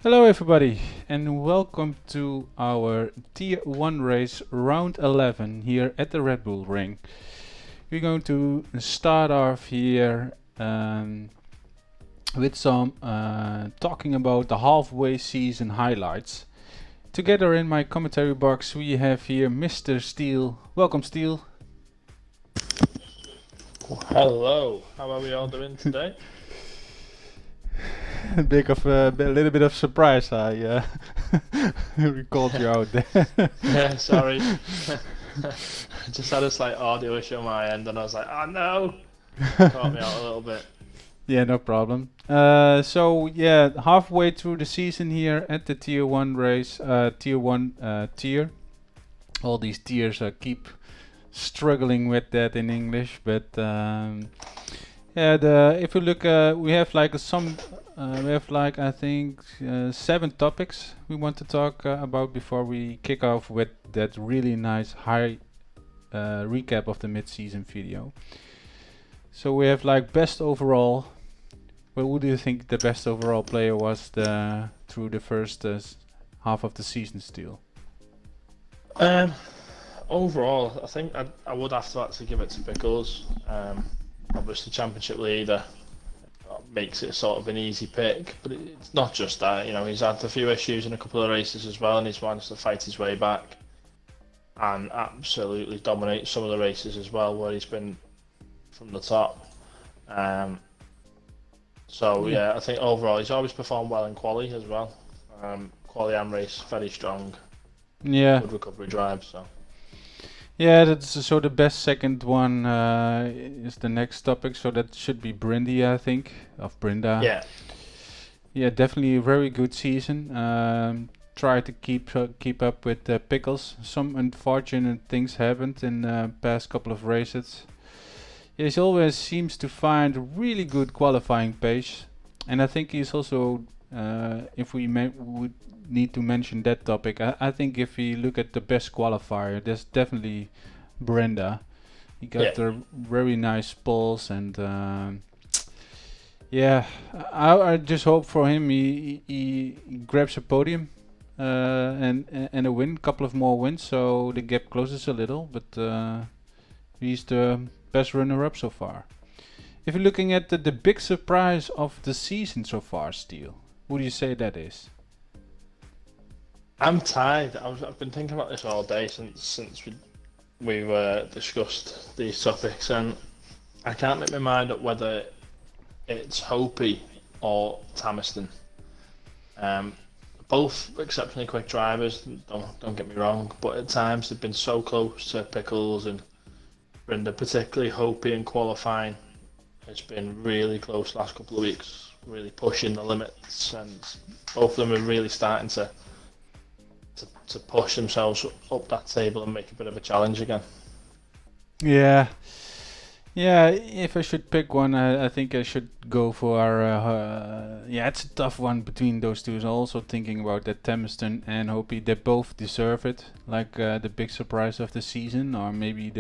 Hello everybody and welcome to our Tier 1 race round 11 here at the Red Bull Ring. We're going to start off here with some talking about the halfway season highlights. Together in my commentary box we have here Mr. Steel. Welcome Steel. Hello, how are we all doing today? A little bit of surprise. I recalled you out there. Yeah, sorry. I just had a slight audio issue on my end and I was like, oh no! Caught me out a little bit. Yeah, no problem. So yeah, halfway through the season here at the Tier 1 race, Tier 1 tier. All these tiers keep struggling with that in English, but yeah, if you look, we have like I think 7 topics we want to talk about before we kick off with that really nice high recap of the mid-season video. So we have like best overall. Well, who do you think the best overall player was through the first half of the season, Steel? Overall, I think I would have to actually give it to Pickles. Obviously, championship leader makes it sort of an easy pick, but it's not just that. You know, he's had a few issues in a couple of races as well, and he's managed to fight his way back and absolutely dominate some of the races as well, where he's been from the top. So yeah, I think overall he's always performed well in quali as well. Quali and race, very strong. Yeah. Good recovery drive. So. Yeah, that's so the best second one is the next topic. So that should be Brindy, I think, of Brinda. Yeah. Yeah, definitely a very good season. Try to keep up with Pickles. Some unfortunate things happened in the past couple of races. He always seems to find a really good qualifying pace, and I think he's also, if we would need to mention that topic, I think if we look at the best qualifier, there's definitely Brenda. He got the very nice pulls, and yeah, I just hope for him he grabs a podium and a win, couple of more wins, so the gap closes a little, but he's the best runner-up so far. If you're looking at the big surprise of the season so far, Steel, who do you say that is? I'm tired. I've been thinking about this all day since we discussed these topics, and I can't make my mind up whether it's Hopi or Tamiston. Both exceptionally quick drivers. Don't get me wrong, but at times they've been so close to Pickles and Brenda, particularly Hopi in qualifying. It's been really close last couple of weeks, really pushing the limits, and both of them are really starting to push themselves up that table and make a bit of a challenge again. Yeah, if I should pick one, I think I should go for yeah, it's a tough one between those two. So also thinking about that Tamiston and Hopi, they both deserve it, like the big surprise of the season, or maybe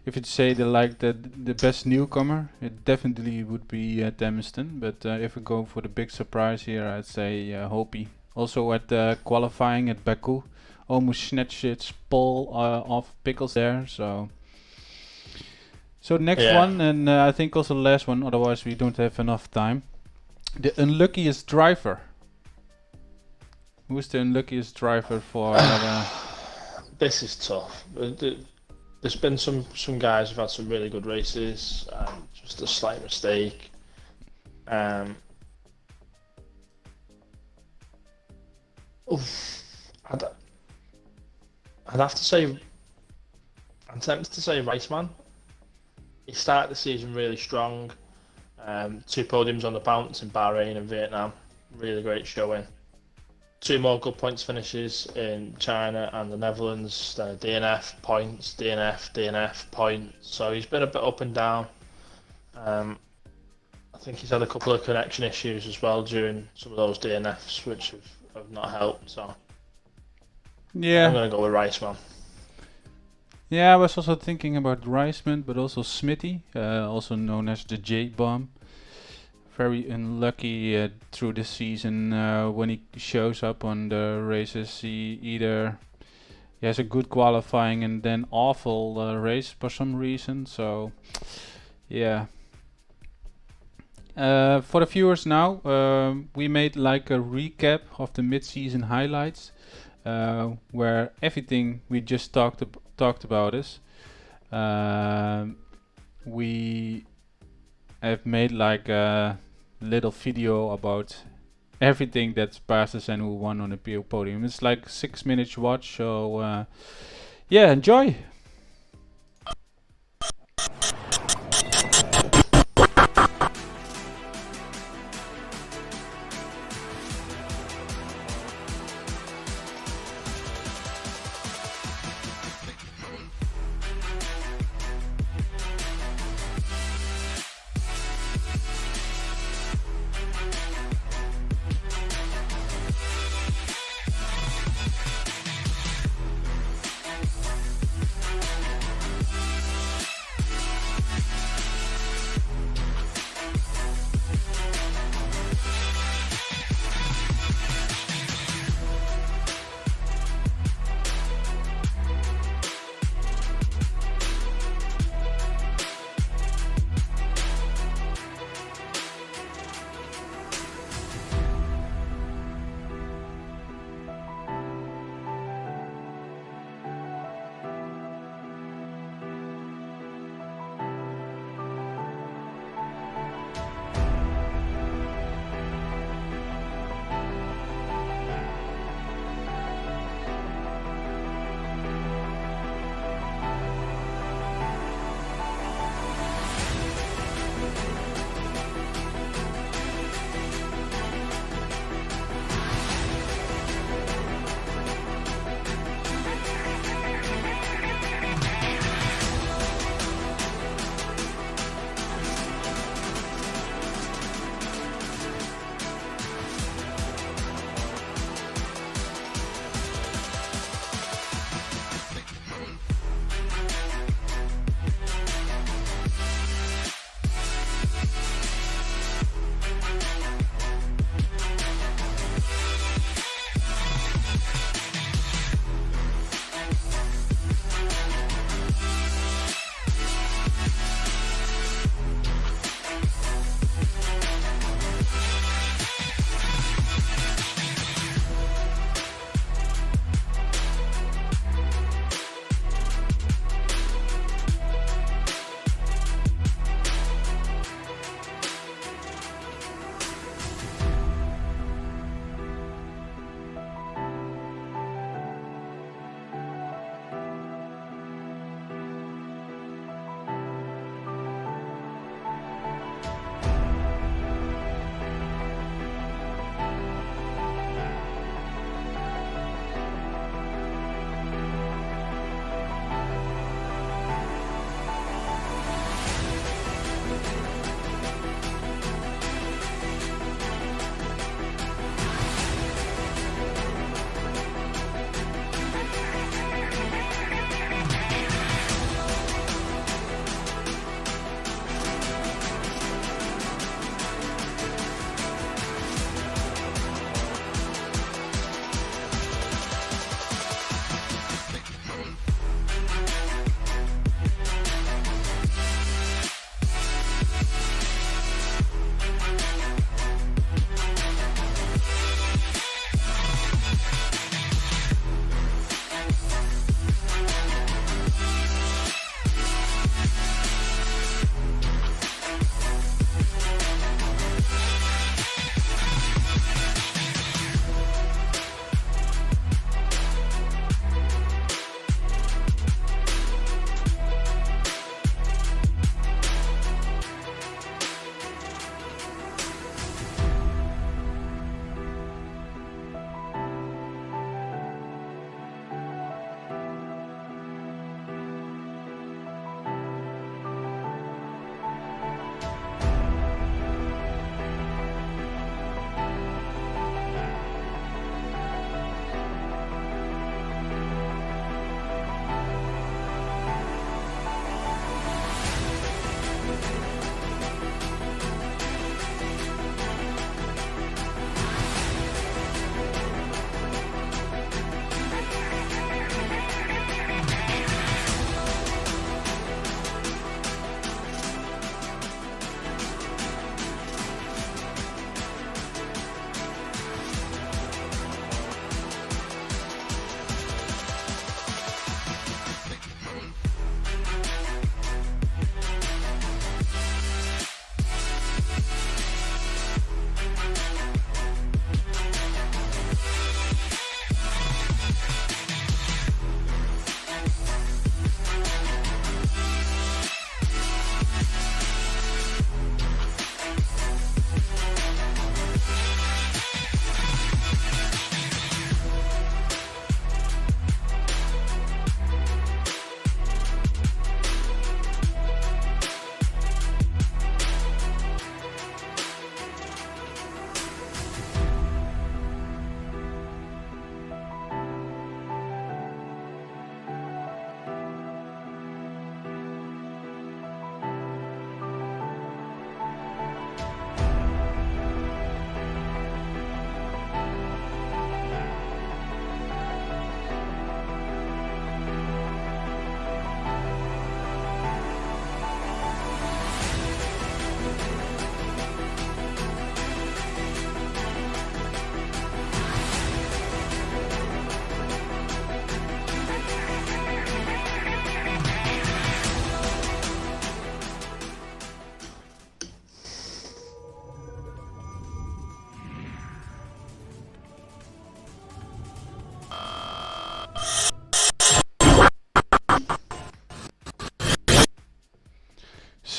if you'd say the best newcomer, it definitely would be Tamiston. But if we go for the big surprise here, I'd say Hopi. Also at qualifying at Baku, almost snatched its pole off Pickles there. So next one, and I think also the last one. Otherwise, we don't have enough time. The unluckiest driver. Who's the unluckiest driver for? This is tough. There's been some guys who've had some really good races, just a slight mistake. I'd have to say, I'm tempted to say Riceman. He started the season really strong. 2 podiums on the bounce in Bahrain and Vietnam. Really great showing. 2 more good points finishes in China and the Netherlands. DNF points, DNF points. So he's been a bit up and down. I think he's had a couple of connection issues as well during some of those DNFs, which have not helped. So yeah, I'm gonna go with Riceman. Yeah, I was also thinking about Riceman, but also Smitty, also known as the J-Bomb. very unlucky through the season. When he shows up on the races, he has a good qualifying and then awful race for some reason. So yeah. For the viewers now, we made like a recap of the mid-season highlights, where everything we just talked about is. We have made like a little video about everything that passes and who won on the podium. It's like 6 minutes watch, so yeah, enjoy.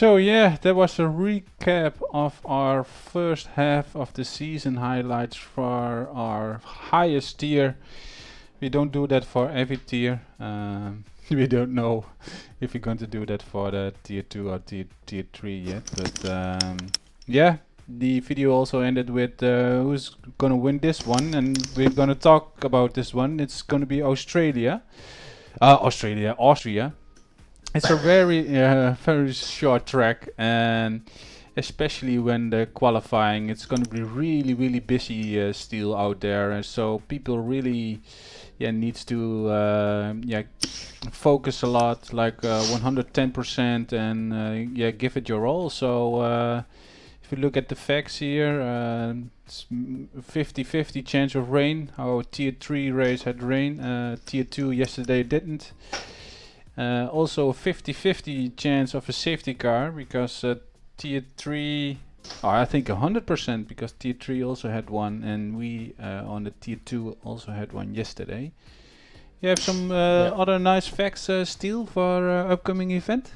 So yeah, that was a recap of our first half of the season highlights for our highest tier. We don't do that for every tier. We don't know if we're going to do that for the tier 2 or tier 3 yet. But yeah, the video also ended with who's gonna win this one, and we're gonna talk about this one. It's gonna be Austria. It's a very short track, and especially when the qualifying, it's going to be really busy still out there. And so people really, needs to focus a lot, like 110%, and give it your all. So if you look at the facts here, it's 50-50 chance of rain. Our tier 3 race had rain. Tier 2 yesterday didn't. Also 50-50 chance of a safety car, because tier 3, I think 100%, because tier 3 also had one, and we on the tier 2 also had one yesterday. You have some other nice facts, Steel, for upcoming event?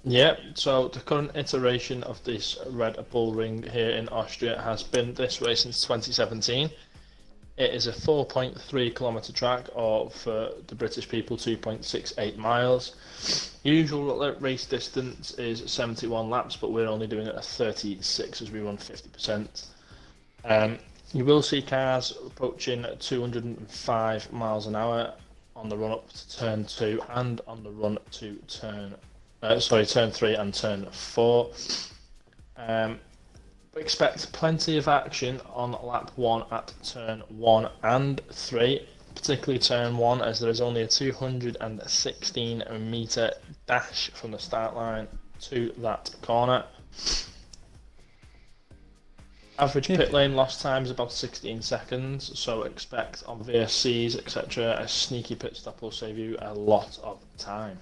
Yeah, so the current iteration of this Red Bull Ring here in Austria has been this way since 2017. It is a 4.3 kilometre track, or for the British people, 2.68 miles. Usual race distance is 71 laps, but we're only doing it at 36 as we run 50%. You will see cars approaching 205 miles an hour on the run up to turn 2 and on the run to turn 3 and turn 4. Expect plenty of action on lap 1 at turn 1 and 3, particularly turn 1, as there is only a 216 metre dash from the start line to that corner. Average pit lane lost time is about 16 seconds, so expect on VSCs, etc., a sneaky pit stop will save you a lot of time.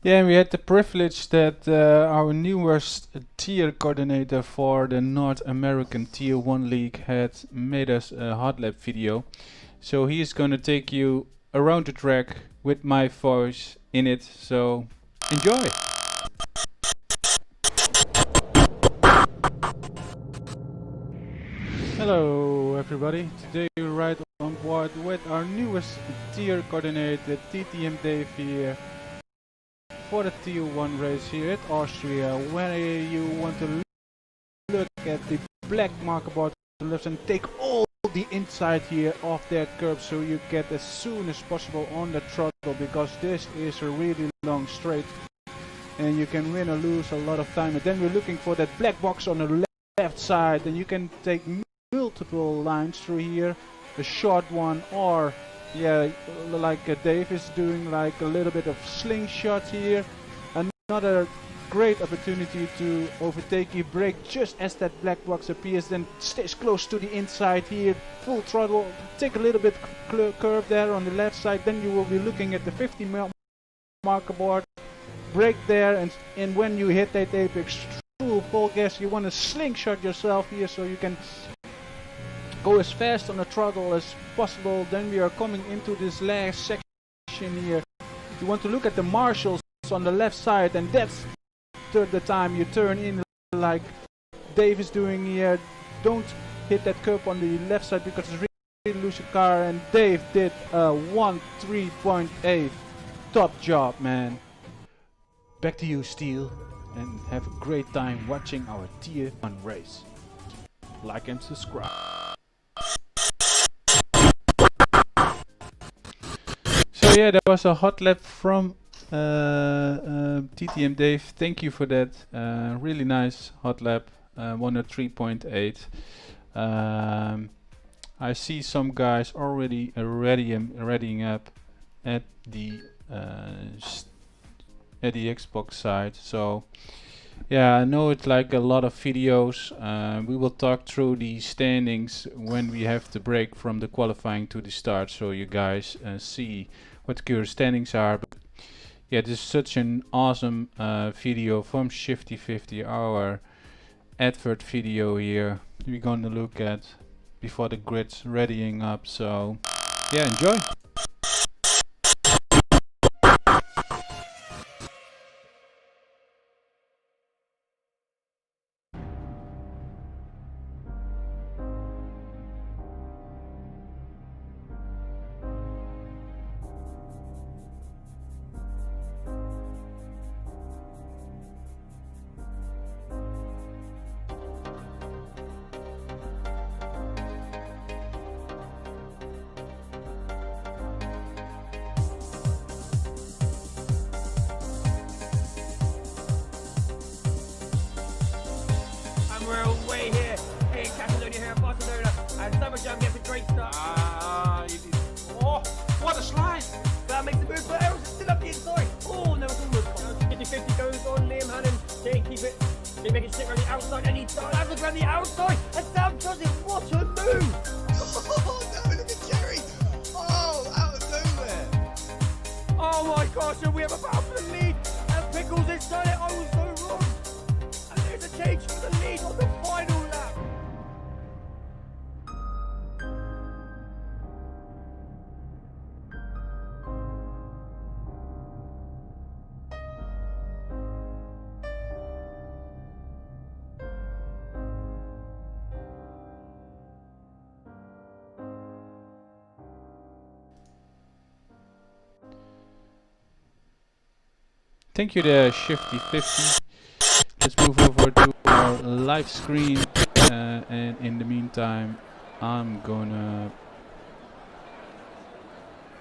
Yeah, we had the privilege that our newest tier coordinator for the North American Tier 1 League had made us a hot lap video. So he is going to take you around the track with my voice in it, so enjoy! Hello everybody, today we ride on board with our newest tier coordinator, TTM Dave here, for the Tier 1 race here at Austria, where you want to look at the black marker board to the left and take all the inside here of that curb, so you get as soon as possible on the throttle, because this is a really long straight and you can win or lose a lot of time. And then we're looking for that black box on the left side, and you can take multiple lines through here, a short one, or like Dave is doing, like a little bit of slingshot here. Another great opportunity to overtake you, brake just as that black box appears, then stays close to the inside here, full throttle, take a little bit curve there on the left side, then you will be looking at the 50 marker board, brake there, and when you hit that apex, full gas, you want to slingshot yourself here so you can go as fast on the throttle as possible. Then we are coming into this last section here. You want to look at the marshals on the left side, and that's the time you turn in like Dave is doing here. Don't hit that curb on the left side because it's really lose your car, and Dave did a 1.3.8. Top job, man. Back to you, Steel, and have a great time watching our Tier 1 race. Like and subscribe. So yeah, that was a hot lap from TTM Dave. Thank you for that. Really nice hot lap. 103.8. I see some guys already readying up at the Xbox side. So yeah, I know it's like a lot of videos. We will talk through the standings when we have to break from the qualifying to the start, so you guys see what the current standings are. But yeah, this is such an awesome video from Shifty 50, our advert video here we're going to look at before the grid's readying up. So yeah, enjoy. They make it stick on the outside, and he does have to go on the outside, and Sam does it. What a move! Oh no, look at Jerry! Oh, out of nowhere! Oh my gosh, and we have a battle for the lead, and Pickles has done it. I was so wrong. And there's a change for the lead on the final lap. Thank you there, Shifty50. Let's move over to our live screen, and in the meantime, I'm gonna...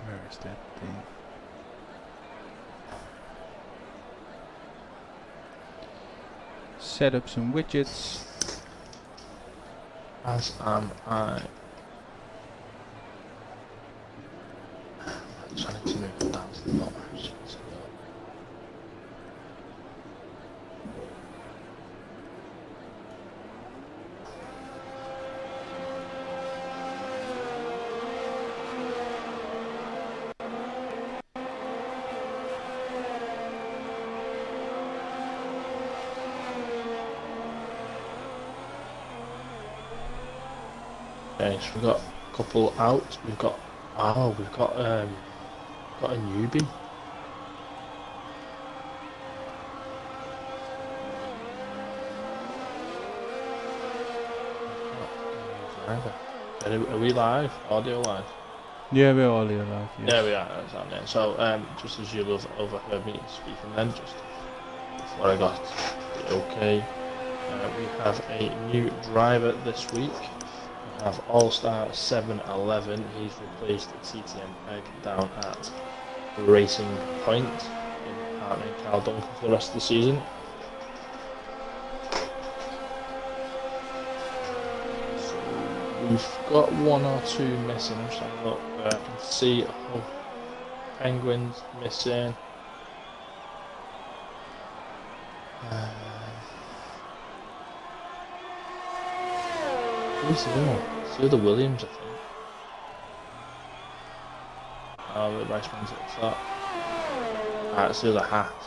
Where is that thing? Set up some widgets. As am I. I'm trying to move it down to the bottom. Okay, so we've got a couple out. We've got a newbie. Are we live? Audio live? Yeah, we're all here live. Yes. Yeah, we are. That's on there. So, just as you'll have overheard me speaking then, just before I got the okay, we have a new driver this week. We have All-Star 711. He's replaced TTM Peg down at Racing Point in partnering Carl Duncan for the rest of the season. We've got one or two missing. I'm just having a look. I can see Penguins missing. Who's the other one? It's the other Williams, I think. Oh, the race man's at the start. It's the other Haas.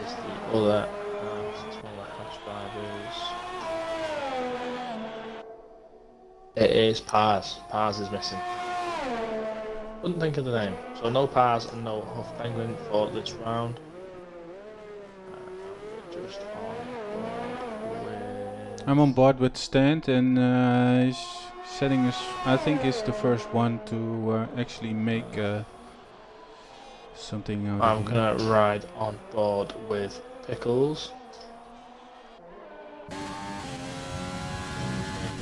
It's the other Haas. It's one of the Haas drivers. It is Paz. Paz is missing. Couldn't think of the name. So no Paz and no Huff Penguin for this round. We're just on board with... I'm on board with Stand, and he's setting us. I think he's the first one to actually make something out I'm of it. gonna ride on board with Pickles.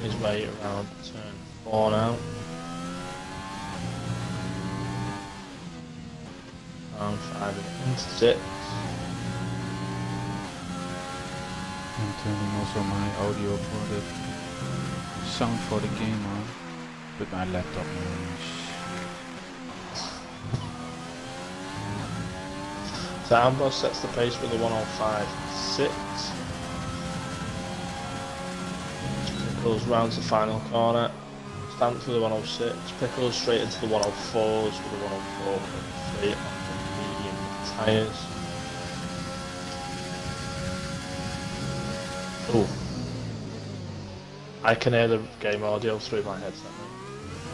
His way around turn 4 now. Round 5 into 6. I'm turning also my audio for the sound for the game on with my laptop. So Ambrose sets the pace with a 105.6. Pickles rounds the final corner. Stance with a 106. Pickles straight into the 104s with a 104.3 on the medium tyres. Oh, I can hear the game audio through my headset.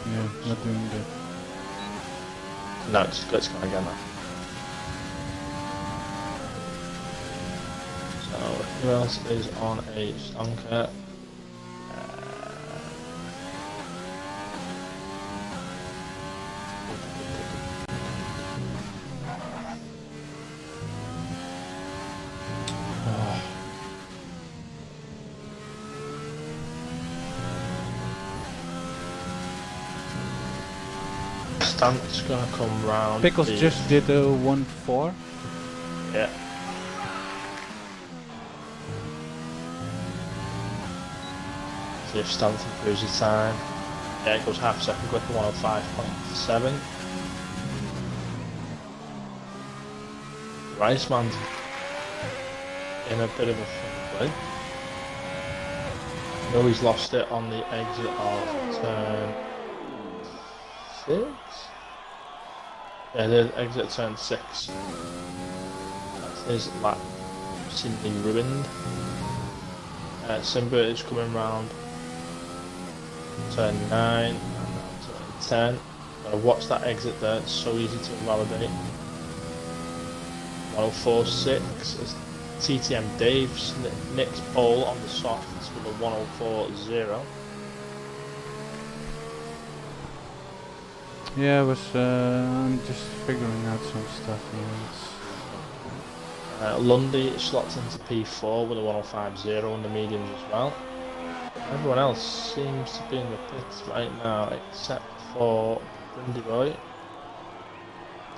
Yeah, not doing that. No, let's go again now. So, who else is on a stonker? Stant's gonna come round. Pickles just did a 1-4. Yeah. See if Stant improves his time. Yeah, it goes half a second quicker, 105.7. Riceman. in a bit of a funny way. I know he's lost it on the exit of turn 6. Yeah, the exit turn 6. That's his lap seemingly ruined. Simba is coming round turn 9 and now turn 10. Gotta watch that exit there, it's so easy to invalidate. 104.6 as TTM Dave's Nick's pole on the softs with a 104.0. Yeah, I was. I'm just figuring out some stuff here. Lundy slots into P4 with a 105.0 on the mediums as well. Everyone else seems to be in the pits right now except for Brindy Boy.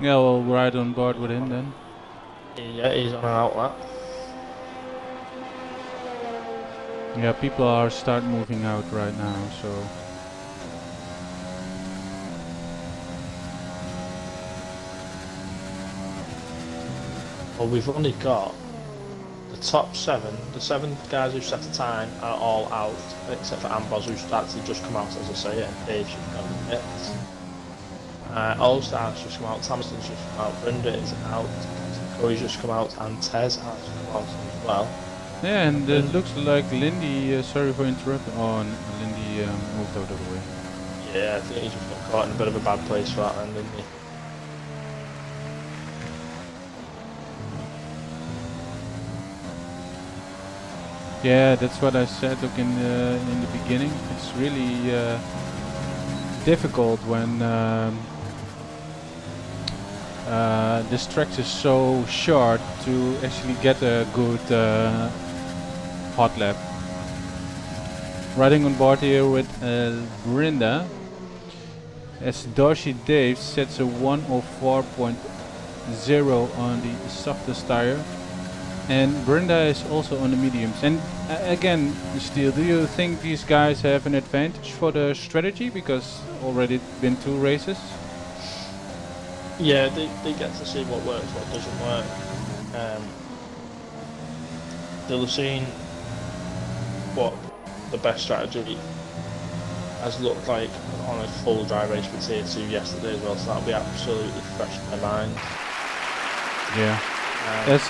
Yeah, well, right on board with him then. Yeah, he's on an outlap. Yeah, people are start moving out right now, so. Well, we've only got the top 7. The 7 guys who set a time are all out, except for Amboz, who's actually just come out, as I say, and Dave should go in the pits. All Stars just come out, Tamson's just come out, Brenda is out, Corey's just come out, and Tez has come out as well. Yeah, and it looks like Lindy, sorry for interrupting. Oh, Lindy moved out of the way. Yeah, I think he just got caught in a bit of a bad place for that then, didn't he? Yeah, that's what I said. Look, in the beginning, it's really difficult when this track is so short to actually get a good hot lap. Riding on board here with Brinda, as Doshi Dave sets a 104.0 on the softest tire. And Brinda is also on the mediums. And again, Steel, do you think these guys have an advantage for the strategy? Because already been 2 races? Yeah, they get to see what works, what doesn't work. They'll have seen what the best strategy has looked like on a full dry race for Tier 2 yesterday as well, so that'll be absolutely fresh in their mind. Yeah. That's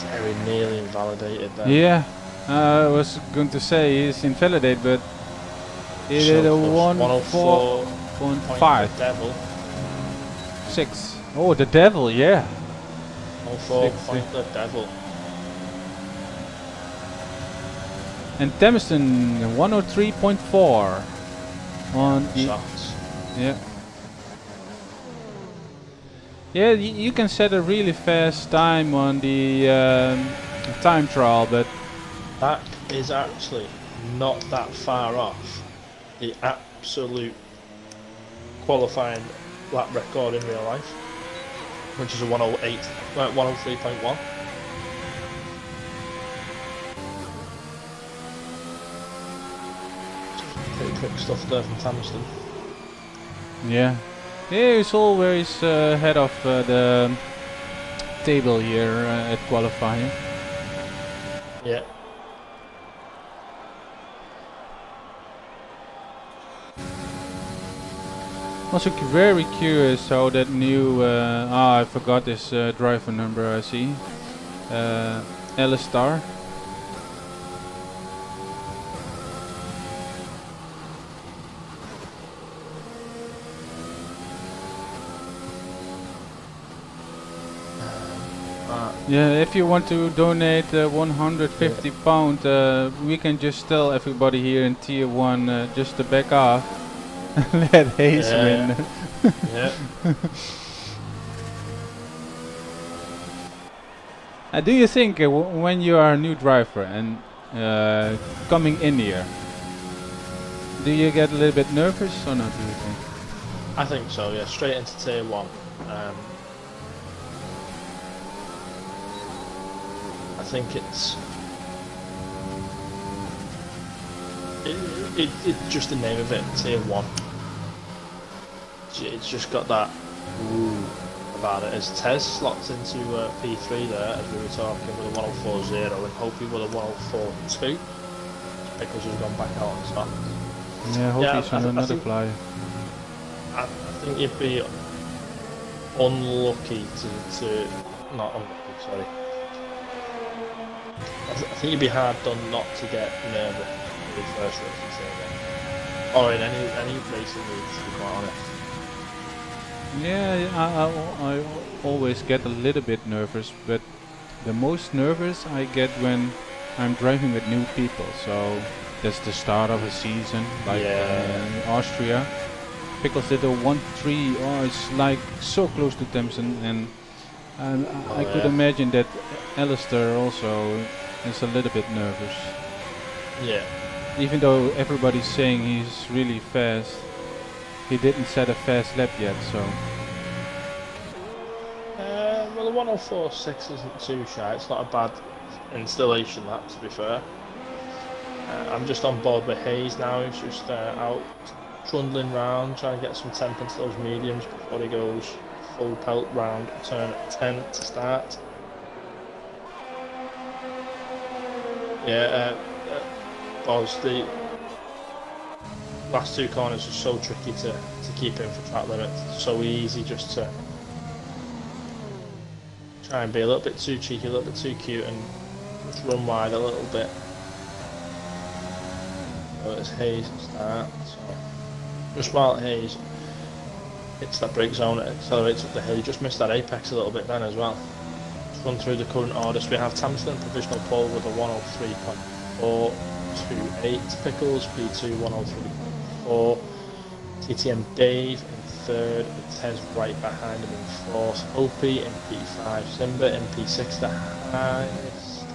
very nearly invalidated there. yeah. I was going to say he's invalidated, but it So is a close. 104.5. Devil. 6. Oh, the devil, yeah. 104 point the devil. And Thameston 103.4 on the Shots. yeah. Yeah, you can set a really fast time on the time trial, but That is actually not that far off the absolute qualifying lap record in real life, which is a 108, 103.1. Pretty quick stuff there from Thameston. yeah. Yeah, he's always head of the table here at qualifying. Yeah. Also very curious how that new I forgot his driver number. I see Alistar. Yeah, if you want to donate 150 pound, we can just tell everybody here in Tier 1 just to back off. Let Hayes win. Yeah. Do you think when you are a new driver and coming in here, do you get a little bit nervous or not, do you think? I think so, yeah. Straight into Tier 1. I think it's just the name of it, Tier 1. It's just got that ooh about it is Tez slots into P3 there, as we were talking, with a 104.0 and hoping with a 104.2. Pickles has gone back out on top. Yeah, hope he's on I another think, flyer. I think you'd be unlucky to not unlucky, sorry. I think you'd be hard done not to get nervous in the first race in Silverstone. Or in any racing league, to be quite honest. Yeah, I always get a little bit nervous, but the most nervous I get when I'm driving with new people. So that's the start of a season, like in Austria. Pickles did a 1-3. Oh, it's like so close to Thompson, and I could imagine that Alistair also is a little bit nervous. Yeah. Even though everybody's saying he's really fast, he didn't set a fast lap yet, so. Well, the 104.6 isn't too shy. It's not a bad installation lap, to be fair. I'm just on board with Hayes now. He's just out trundling round, trying to get some temp into those mediums before he goes full pelt round, turn 10 to start. Yeah, Boz, the last two corners are so tricky to keep in for track limits. It's so easy just to try and be a little bit too cheeky, a little bit too cute, and just run wide a little bit. So it's Hayes to start. So just while Hayes hits that brake zone, it accelerates up the hill. He just missed that apex a little bit then as well. Let's run through the current order. So we have Tamsin provisional pole with a 103.428, Pickles P2 103.4, TTM Dave in third, Tez right behind him in fourth, Opie in P5, Simba in P6, the highest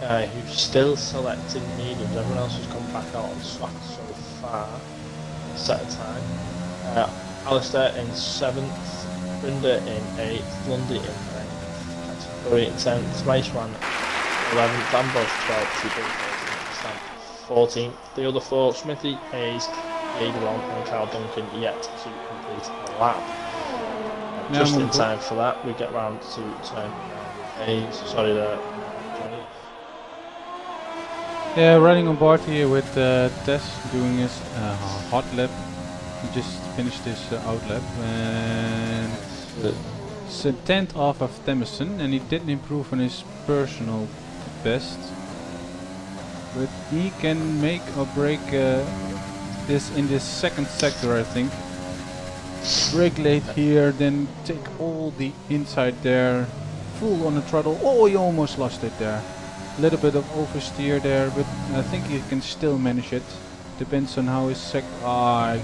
guy who's still selecting mediums. Everyone else has come back out on soft so far. Set a time. Alistair in 7th, Brenda in 8th, Lundy in 9th, Curry in 10th, Maceman 11th, Ambrose 12th, T-Bill 14th. The other four, Smithy, Hayes, Jaderon and Carl Duncan yet to complete a lap. Just in time for that, we get round to turn Hayes, sorry there. Yeah, running on board here with Tess doing his hot lap. He just finished his out lap, and it's a 10th off of Temison, and he didn't improve on his personal best, but he can make or break this in this second sector, I think. Brake late here, then take all the inside there, full on the throttle. Oh, he almost lost it there. A little bit of oversteer there, but I think he can still manage it. Depends on how his a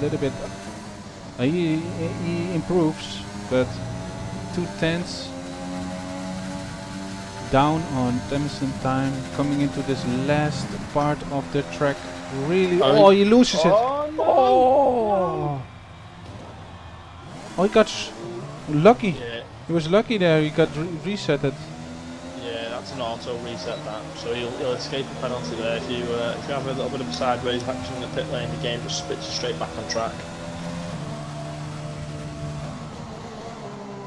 little bit. He improves, but 2/10 down on Temison time, coming into this last part of the track. Really, he loses it. Oh, he got lucky. Yeah. He was lucky there. He got resetted. Yeah, that's an auto reset that, so he'll escape the penalty there. If you have a little bit of sideways action in the pit lane, the game just spits you straight back on track.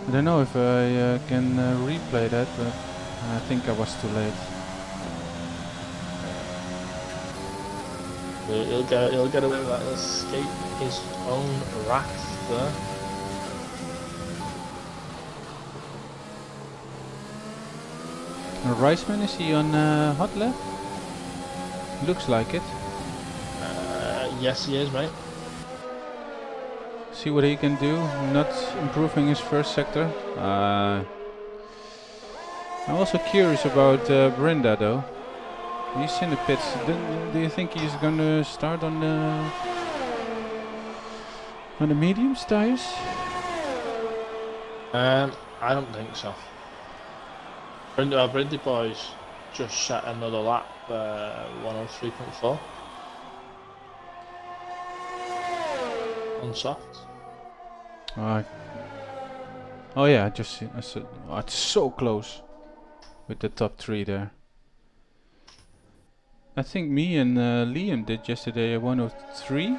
I don't know if I can replay that, but I think I was too late. He'll get away with that. He'll escape his own wrath there. Reisman, is he on hot lap? Looks like it. Yes, he is, mate. See what he can do. Not improving his first sector. I'm also curious about Brenda, though. He's in the pits. Do you think he's gonna start on the mediums tires? I don't think so. Brindy boys just set another lap, 103.4 on soft. Oh yeah, I just see. It's so close with the top three there. I think me and Liam did yesterday a 103,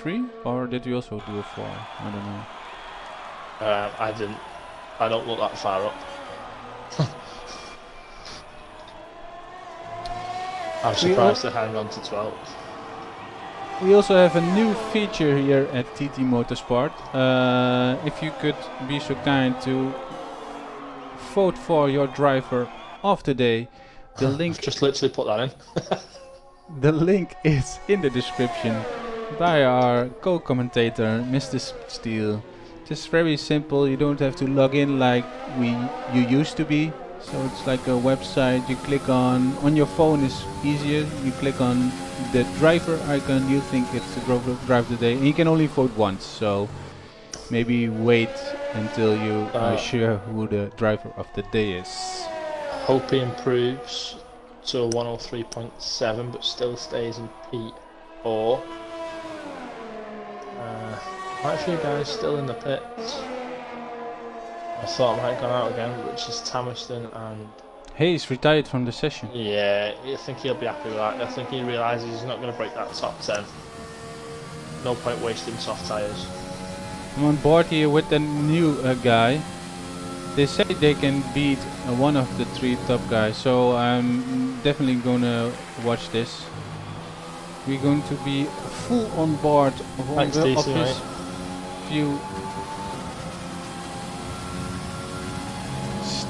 3, or did we also do a 4? I don't know. I didn't. I don't look that far up. I'm surprised to hang on to 12. We also have a new feature here at TT Motorsport. If you could be so kind to vote for your driver of the day, the link Just literally put that in. the link is in the description by our co-commentator, Mr. Steele. Just very simple. You don't have to log in like you used to be. So it's like a website you click on your phone is easier. You click on the driver icon, you think it's the driver of the day, and you can only vote once. So maybe wait until you are sure who the driver of the day is. Hope he improves to a 103.7 but still stays in P4. Quite a few guys still in the pits. I thought I might have gone out again, which is Tamiston and... He's retired from the session. Yeah, I think he'll be happy with that. I think he realises he's not going to break that top 10. No point wasting soft tyres. I'm on board here with the new guy. They say they can beat one of the 3 top guys, so I'm definitely gonna watch this. We're going to be full on board of Thanks, of DC, his mate. view.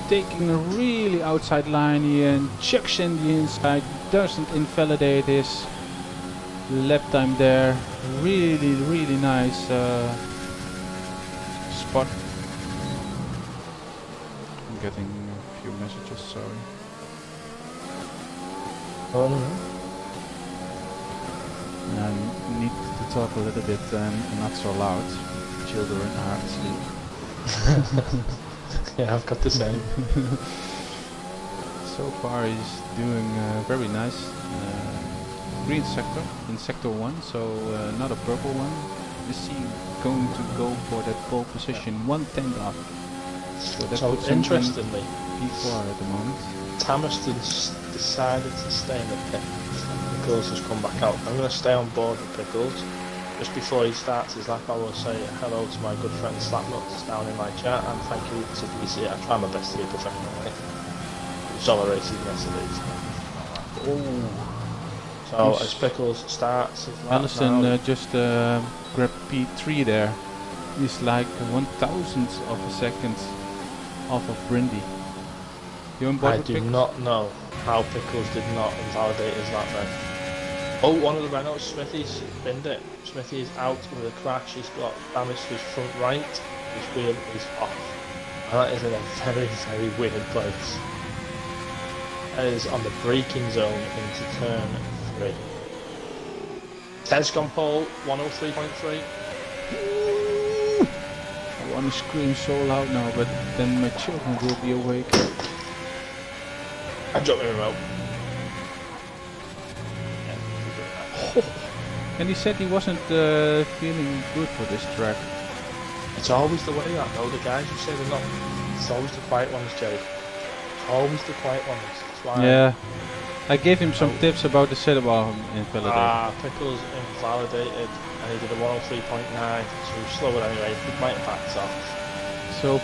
Taking a really outside line here and chucks in the inside, doesn't invalidate his lap time there. Really, really nice spot. I'm getting a few messages, sorry. I need to talk a little bit not so loud. Children are asleep. Yeah, I've got the same. So far he's doing very nice. Green sector in sector 1, so not a purple one. Is he going to go for that pole position 1/10 off? So that puts him in interestingly, P4 at the moment. Tamiston's decided to stay in the pit. Pickles has come back out. I'm going to stay on board with Pickles. Just before he starts his lap, I will say hello to my good friend Slapnuts down in my chat, and thank you to DC. I try my best to be professional. Solo races yesterday. So as Pickles starts his lap Allison now, just grabbed P3 there. He's like 1,000th of a second off of Brindy. You on board I with do Pickles? not know how Pickles did not invalidate his lap then. Oh, one of the Renaults, Smithy's binned it. Smithy is out with a crash. He's got damage to his front right. His wheel is off. And that is in a very, very weird place. That is on the braking zone into turn 3. Ted's gone pole, 103.3. I want to scream so loud now, but then my children will be awake. I dropped my remote. And he said he wasn't feeling good for this track. It's always the way that though, the guys who say they're not, it's always the quiet ones, Jay. It's always the quiet ones. That's why Yeah, I gave him some tips about the setup invalidate. Pickles invalidated and he did a 103.9, so slower anyway, he might have backed off. So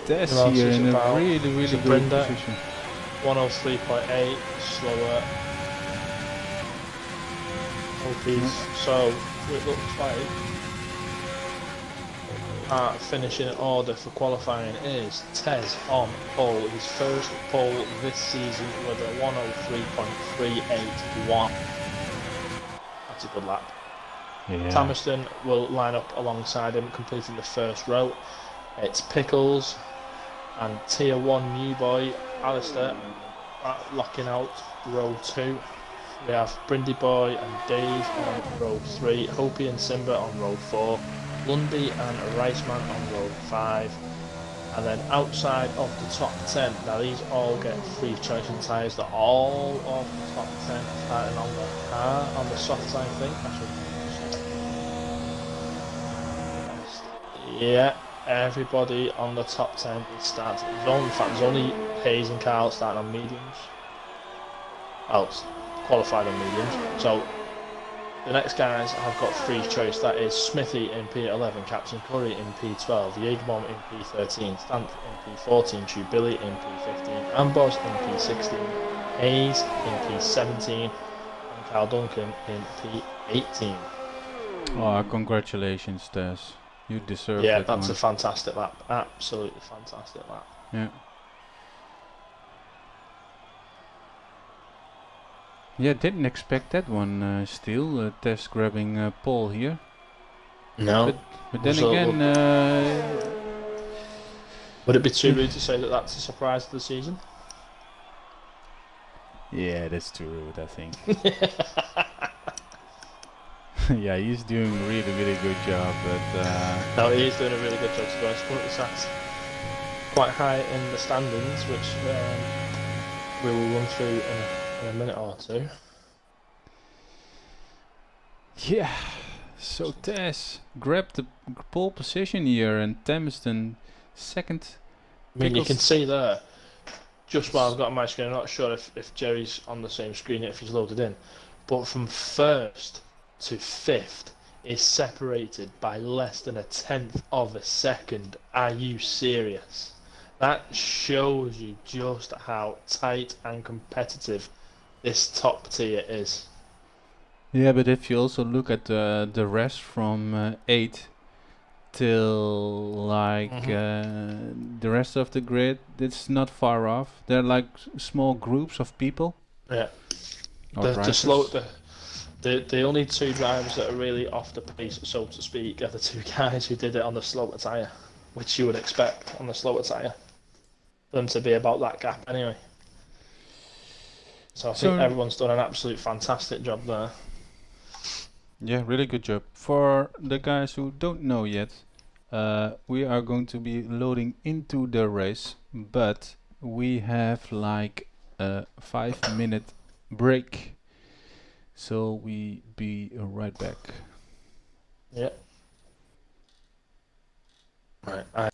Des who else here is in a about? really, really So good Brenda, position. 103.8, slower. So it looks like finishing order for qualifying is Tez on pole, his first pole this season with a 103.381. That's a good lap. Yeah. Tamiston will line up alongside him, completing the first row. It's Pickles and Tier 1 new boy Alistair locking out row 2. We have Brindy Boy and Dave on row 3, Hopi and Simba on row 4, Lundy and Riceman on row 5, and then outside of the top 10, now these all get free choice in tyres, they're all of the top 10 starting on the car, on the soft side thing. Yeah, everybody on the top 10 starts. In fact, there's only Hayes and Carl starting on mediums. Oh, qualified on mediums. So the next guys I've got free choice. That is Smithy in P11, Captain Curry in P12, Yeagmom in P13, Stant in P14, Chew Billy in P15, Amboss in P16, Hayes in P17, and Carl Duncan in P18. Oh, congratulations, Tess. You deserve Yeah, that that's one. a fantastic lap. Absolutely fantastic lap. Yeah. Yeah, didn't expect that one. Still, Tess grabbing pole here. No. But then So, again, would it be too rude to say that that's a surprise of the season? yeah, that's too rude, I think. Yeah, he's doing a really, really good job. But No, he is doing a really good job, to be honest. Currently sat quite high in the standings, which we will run through in a minute or two. yeah, so Tess grabbed the pole position here, and Thameston second. I mean, you can Pickles- see there, just while I've got on my screen, I'm not sure if Jerry's on the same screen yet, if he's loaded in, but from first to fifth is separated by less than a tenth of a second. Are you serious? That shows you just how tight and competitive this top tier is. Yeah, but if you also look at the rest from 8 till like the rest of the grid, it's not far off. They're like small groups of people. Yeah. Or The only two drivers that are really off the pace, so to speak, are the two guys who did it on the slower tyre, which you would expect on the slower tyre for them to be about that gap anyway. So I think everyone's done an absolute fantastic job there. Yeah, really good job. For the guys who don't know yet, we are going to be loading into the race, but we have like a 5-minute break. So we be right back. Yeah. Right.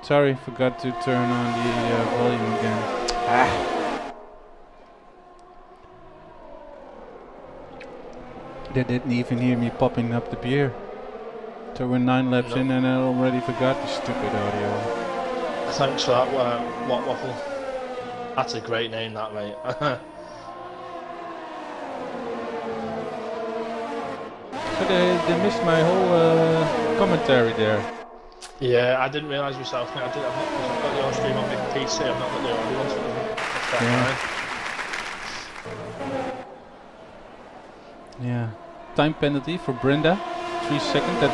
Sorry, forgot to turn on the volume again. They didn't even hear me popping up the beer. So we're 9 laps in and I already forgot the stupid audio. Thanks for that, What Waffle. That's a great name, that, mate. So they missed my whole commentary there. Yeah, I didn't realise myself, mate. I've got the on stream on my PC, I've not got the audio on, so Yeah. Time penalty for Brenda. 3 seconds. That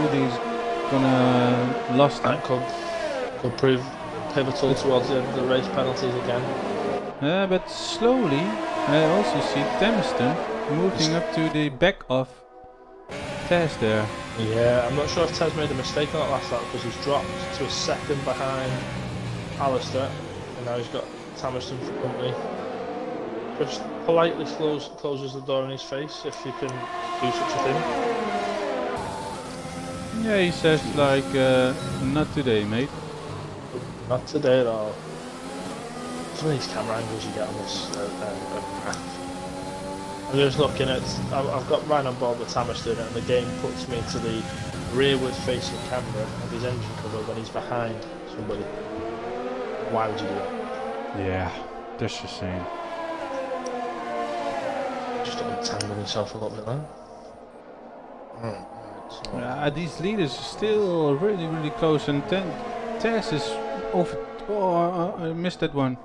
really is gonna lost time. that could prove pivotal towards the end of the race penalties again. But slowly, I also see Temiston moving up to the back of Tess there. Yeah, I'm not sure if Tez made a mistake on that last lap because he's dropped to a second behind Alistair, and now he's got Tamerson for company. Just politely closes the door in his face if you can do such a thing. Yeah, he says like, not today, mate. Not today at all. Some of these camera angles you get on this I'm just looking at, I've got Ryan on board with Tamerson and the game puts me to the rearward facing camera of his engine cover when he's behind somebody. Why would you do that? Yeah, that's the same. Just untangle yourself a little bit there. These leaders are still really close, and then Tess is over. Oh, I missed that one.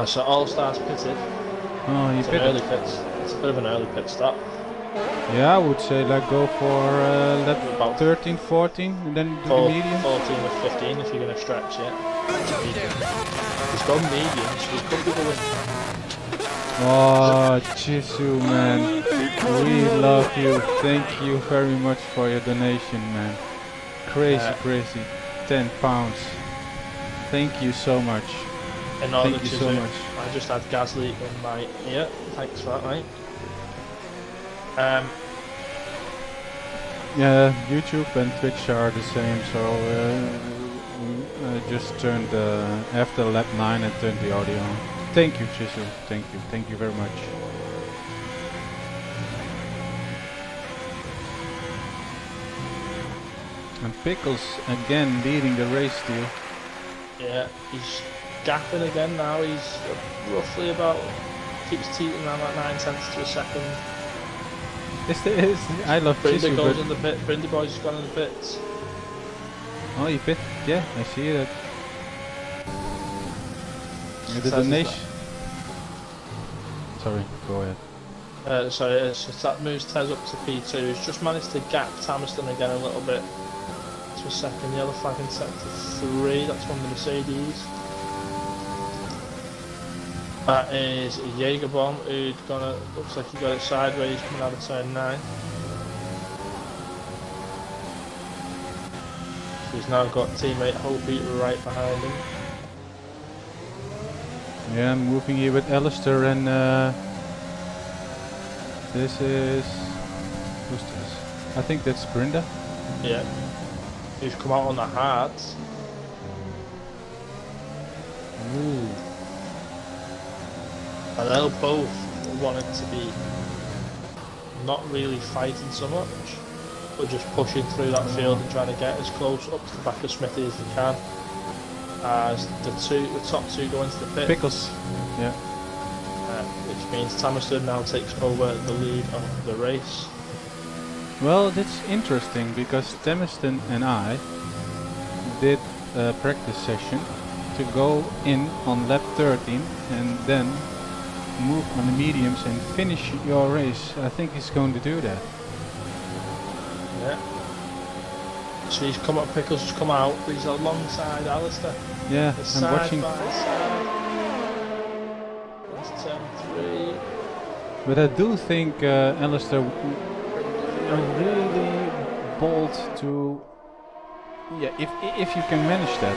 So All Stars pitted. Oh, he It's an pitted. early pit. It's a bit of an early pit stop. Yeah, I would say like go for lap About 13, 14, and then do the 14 medium. or 15 if you're going to stretch it. He's gone medium, so he could be the win. Oh, Jisoo, man. We love you. Thank you very much for your donation, man. Crazy. £10. Thank you so much. In order Thank you to so much. I just had Gasly in my ear. Thanks for that, mate. Yeah, YouTube and Twitch are the same, so I just turned after lap 9 and turned the audio on. Thank you, Jisoo. Thank you very much. And Pickles again leading the race still. Yeah, he's gapping again now. He's roughly about, keeps teetering around like 9 tenths to a second. I love Brinda Jisoo, goes but in the pit. Brinda boy's gone in the pits. oh, he pit. Yeah, I see that. The Says donation. Sorry, go ahead. So that moves Tez up to P2. He's just managed to gap Tamerson again a little bit to a second. Yellow flag in sector 3. That's one of the Mercedes. That is Jägerbomb, who's gonna, looks like he got it sideways coming out of turn 9. He's now got teammate Hope right behind him. Yeah, I'm moving here with Alistair and this is, who's this? I think that's Brinda. Yeah. He's come out on the hards. Ooh. And they'll both want it to be not really fighting so much, but just pushing through that field and trying to get as close up to the back of Smithy as they can. As the top two go into the pit. Pickles. Yeah. Which means Tamerson now takes over the lead of the race. Well, that's interesting because Temiston and I did a practice session to go in on lap 13 and then move on the mediums and finish your race. I think he's going to do that. Yeah. So he's come up, Pickles has come out, but he's alongside Alistair. Yeah, They're I'm side watching. by side. That's turn 3. But I do think Alistair really bold to, yeah, if you can manage that.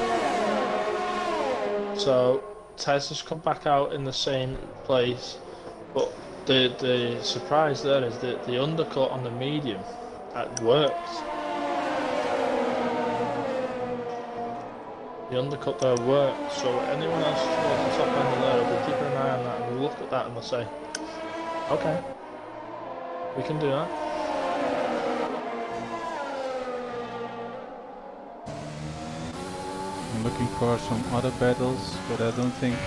So Tez has come back out in the same place, but the surprise there is that the undercut on the medium That works. The undercut there works, so anyone else towards the top end of there will be keeping an eye on that and they'll look at that and they'll say, okay, we can do that. I'm looking for some other battles, but I don't think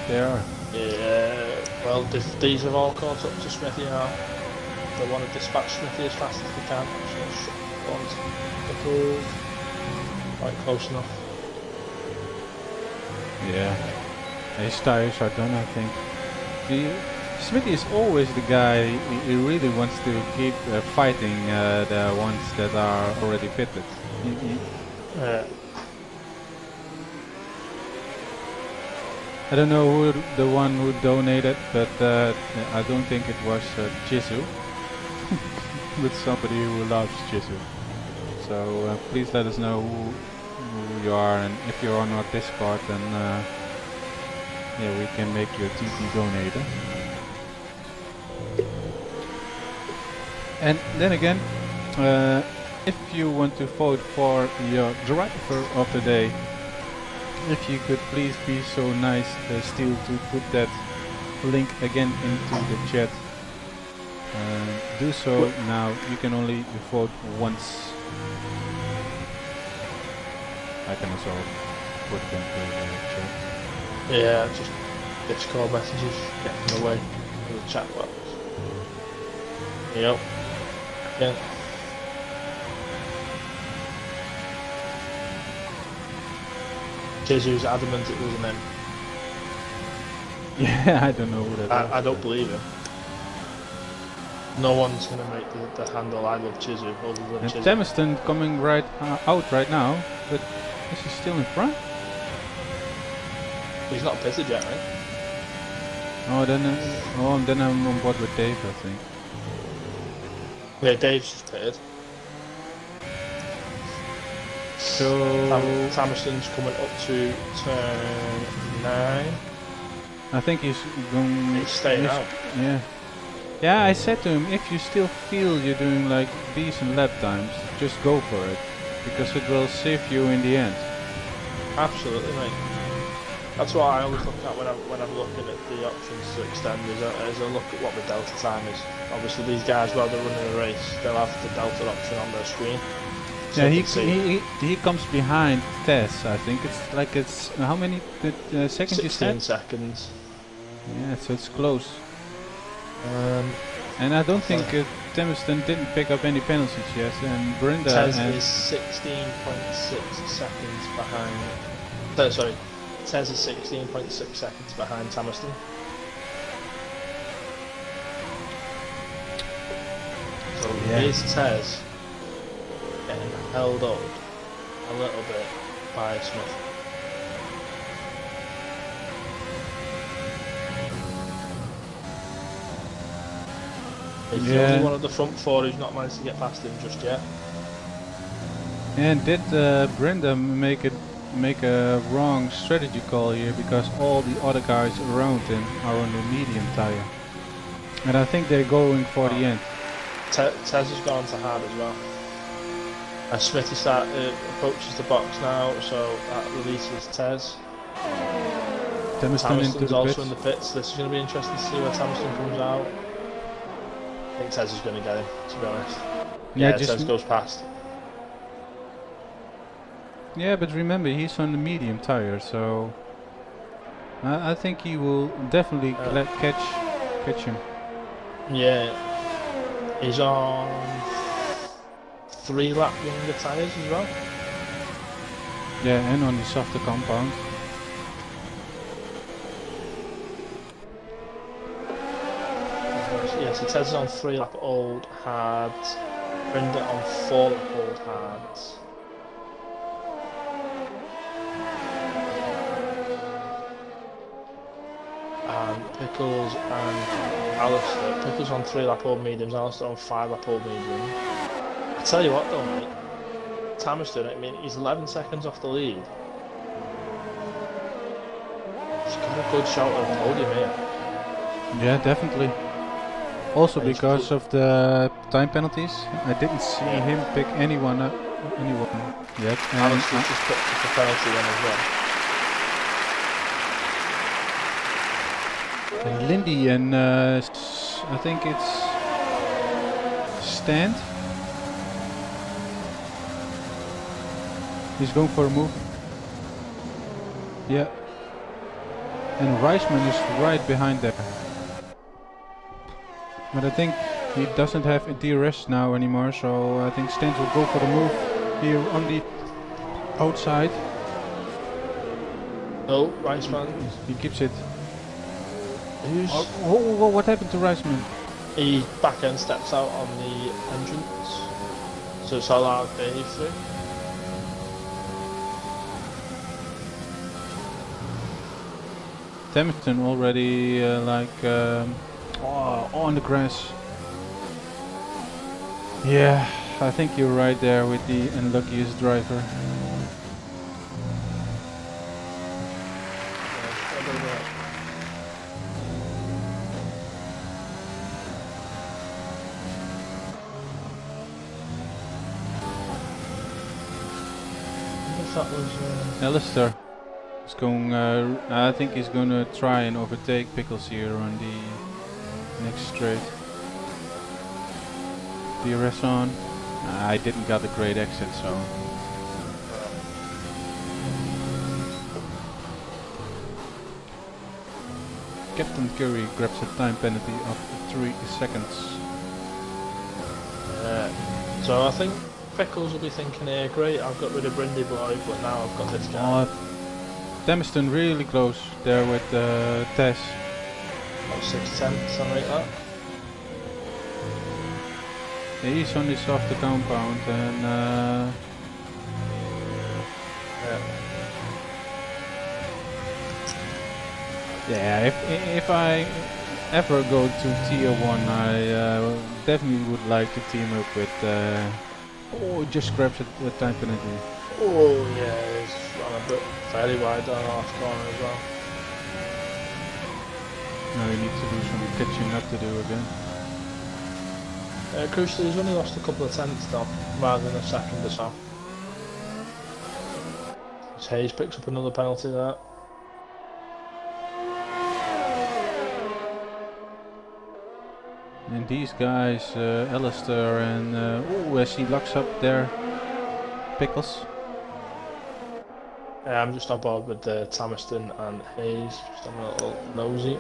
there are. Yeah, well, these have all caught up to Smithy now. They want to dispatch Smithy as fast as they can. So Pickles, quite close enough. Yeah, his tires are done, I think. Smithy is always the guy, he really wants to keep fighting the ones that are already pitted. I don't know who the one who donated, but I don't think it was Chizu, but somebody who loves Chizu. So please let us know who you are, and if you're on our Discord, then yeah, we can make you a TT donator. And then again, if you want to vote for your driver of the day, if you could please be so nice, Steel, to put that link again into the chat. Do so now. You can only vote once. I can also put them into the chat. Yeah, just Discord messages getting away from the chat box. Yep. Yeah. Chizu's adamant it wasn't him. Yeah, I don't know who that is. I don't believe him. No one's gonna make the handle I love Chizu other than And Chizu. Temiston coming right out right now, but is he still in front? He's not pitted yet, right? Oh, then I'm on board with Dave, I think. Yeah, Dave's just pitted. So Tamiston's coming up to turn 9. I think he's going. He's staying out. Yeah. Yeah, I said to him, if you still feel you're doing like decent lap times, just go for it, because it will save you in the end. Absolutely, mate. That's what I always look at when I'm looking at the options to extend. Is a look at what the delta time is. Obviously, these guys, while they're running a race, they'll have the delta option on their screen. So Yeah, you can see he comes behind Tess. I think it's how many seconds you 16 said? seconds. Yeah, so it's close. And I don't think Temiston didn't pick up any penalties yet, and Brenda Tez and is 16.6 seconds behind. Sorry, Tez is 16.6 seconds behind Tamiston. So Yeah. here's Tez getting held up a little bit by Smith. He's the only one of the front four who's not managed to get past him just yet. And did Brenda make a wrong strategy call here, because all the other guys around him are on the medium tire, and I think they're going for the end. Tez has gone to hard as well. As Smithy approaches the box now, so that releases Tez. Temiston into Tamiston's the also pits. in the pits. This is going to be interesting to see where Tamiston comes out. I think Tez is going to get him, to be honest. Yeah, Yeah, just Tez goes past. yeah, but remember he's on the medium tire, so I think he will definitely catch him. Yeah, he's on 3 lap younger tyres as well. Yeah, and on the softer compound. Yeah, so Tez is on 3 lap old hards, Brenda on 4 lap old hards. And Pickles and Alistair. Pickles on 3 lap old mediums, Alistair on 5 lap old mediums. I tell you what though, mate, Tamiston, I mean, he's 11 seconds off the lead. He's got a good shot at the podium here. Yeah, definitely. Also And he's because put- of the time penalties, I didn't see him pick anyone yet. And Alistair just picked up a penalty then as well. and Lindy and I think it's Stand. He's going for a move. Yeah. And Reisman is right behind there. But I think he doesn't have a DRS now anymore, so I think Stand will go for the move here on the outside. No, Reisman. He keeps it. Who's What happened to Reisman? he back end steps out on the entrance, so it's allowed Dave through. Templeton already on the grass. Yeah, I think you're right there with the unluckiest driver. That was Alistair is going. I think he's going to try and overtake Pickles here on the next straight. DRS on. I didn't got a great exit, so. Captain Curry grabs a time penalty of 3 seconds. so I think Pickles will be thinking here, great, I've got rid of Brindy Boy, but now I've got this guy. Demiston really close there with Tess. About 6/10, something like that. Yeah, he's on this off the compound and yeah, if I ever go to tier 1, I definitely would like to team up with oh, just grabs a time penalty. Oh yeah, he's run a bit fairly wide down the last corner as well. Now you need to do some catching up to do again. Crucially, he's only lost a couple of tenths though, rather than a second or so. So Hayes picks up another penalty there. And these guys, Alistair and as he locks up there, Pickles. I'm just on board with Tamiston and Hayes, just having a little nosy.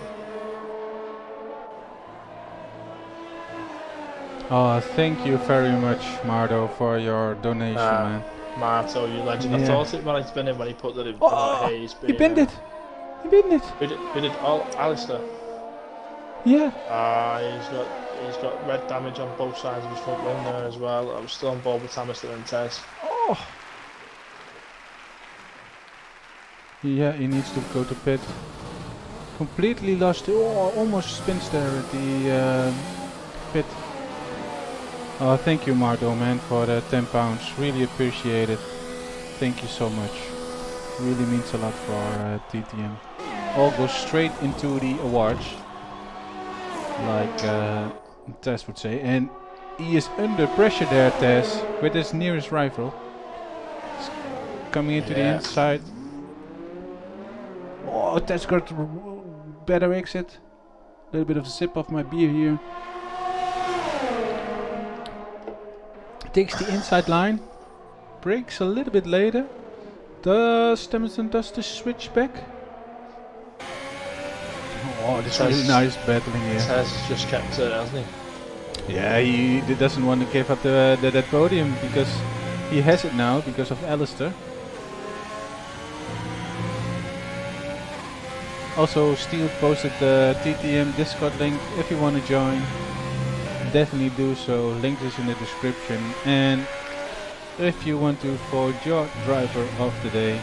Oh, thank you very much, Mardo, for your donation, man. Marto, you legend. I Yeah. thought it might have been him when he put that in Oh, Hayes. he binned it! He binned it! We did all Alistair. Yeah. He's got red damage on both sides of his front wing there as well. I was still on board with Tamiston and Tess. Oh. Yeah, he needs to go to pit. Completely lost. Oh, almost spins there at the pit. Oh, thank you, Mardo, man, for the £10. Really appreciate it. Thank you so much. Really means a lot for TTM. All goes straight into the awards, like Tess would say. And he is under pressure there, Tess, with his nearest rival. He's coming into the inside. Oh, Tess got better exit. A little bit of a sip of my beer here. Takes the inside line, brakes a little bit later. Does Temminson does the switch back? Oh, this is really nice battling here. Tess has just kept it, hasn't he? Yeah, he doesn't want to give up that podium because he has it now because of Alistair. Also, Steel posted the TTM Discord link if you want to join. Definitely do so, link is in the description. And if you want to vote your driver of the day,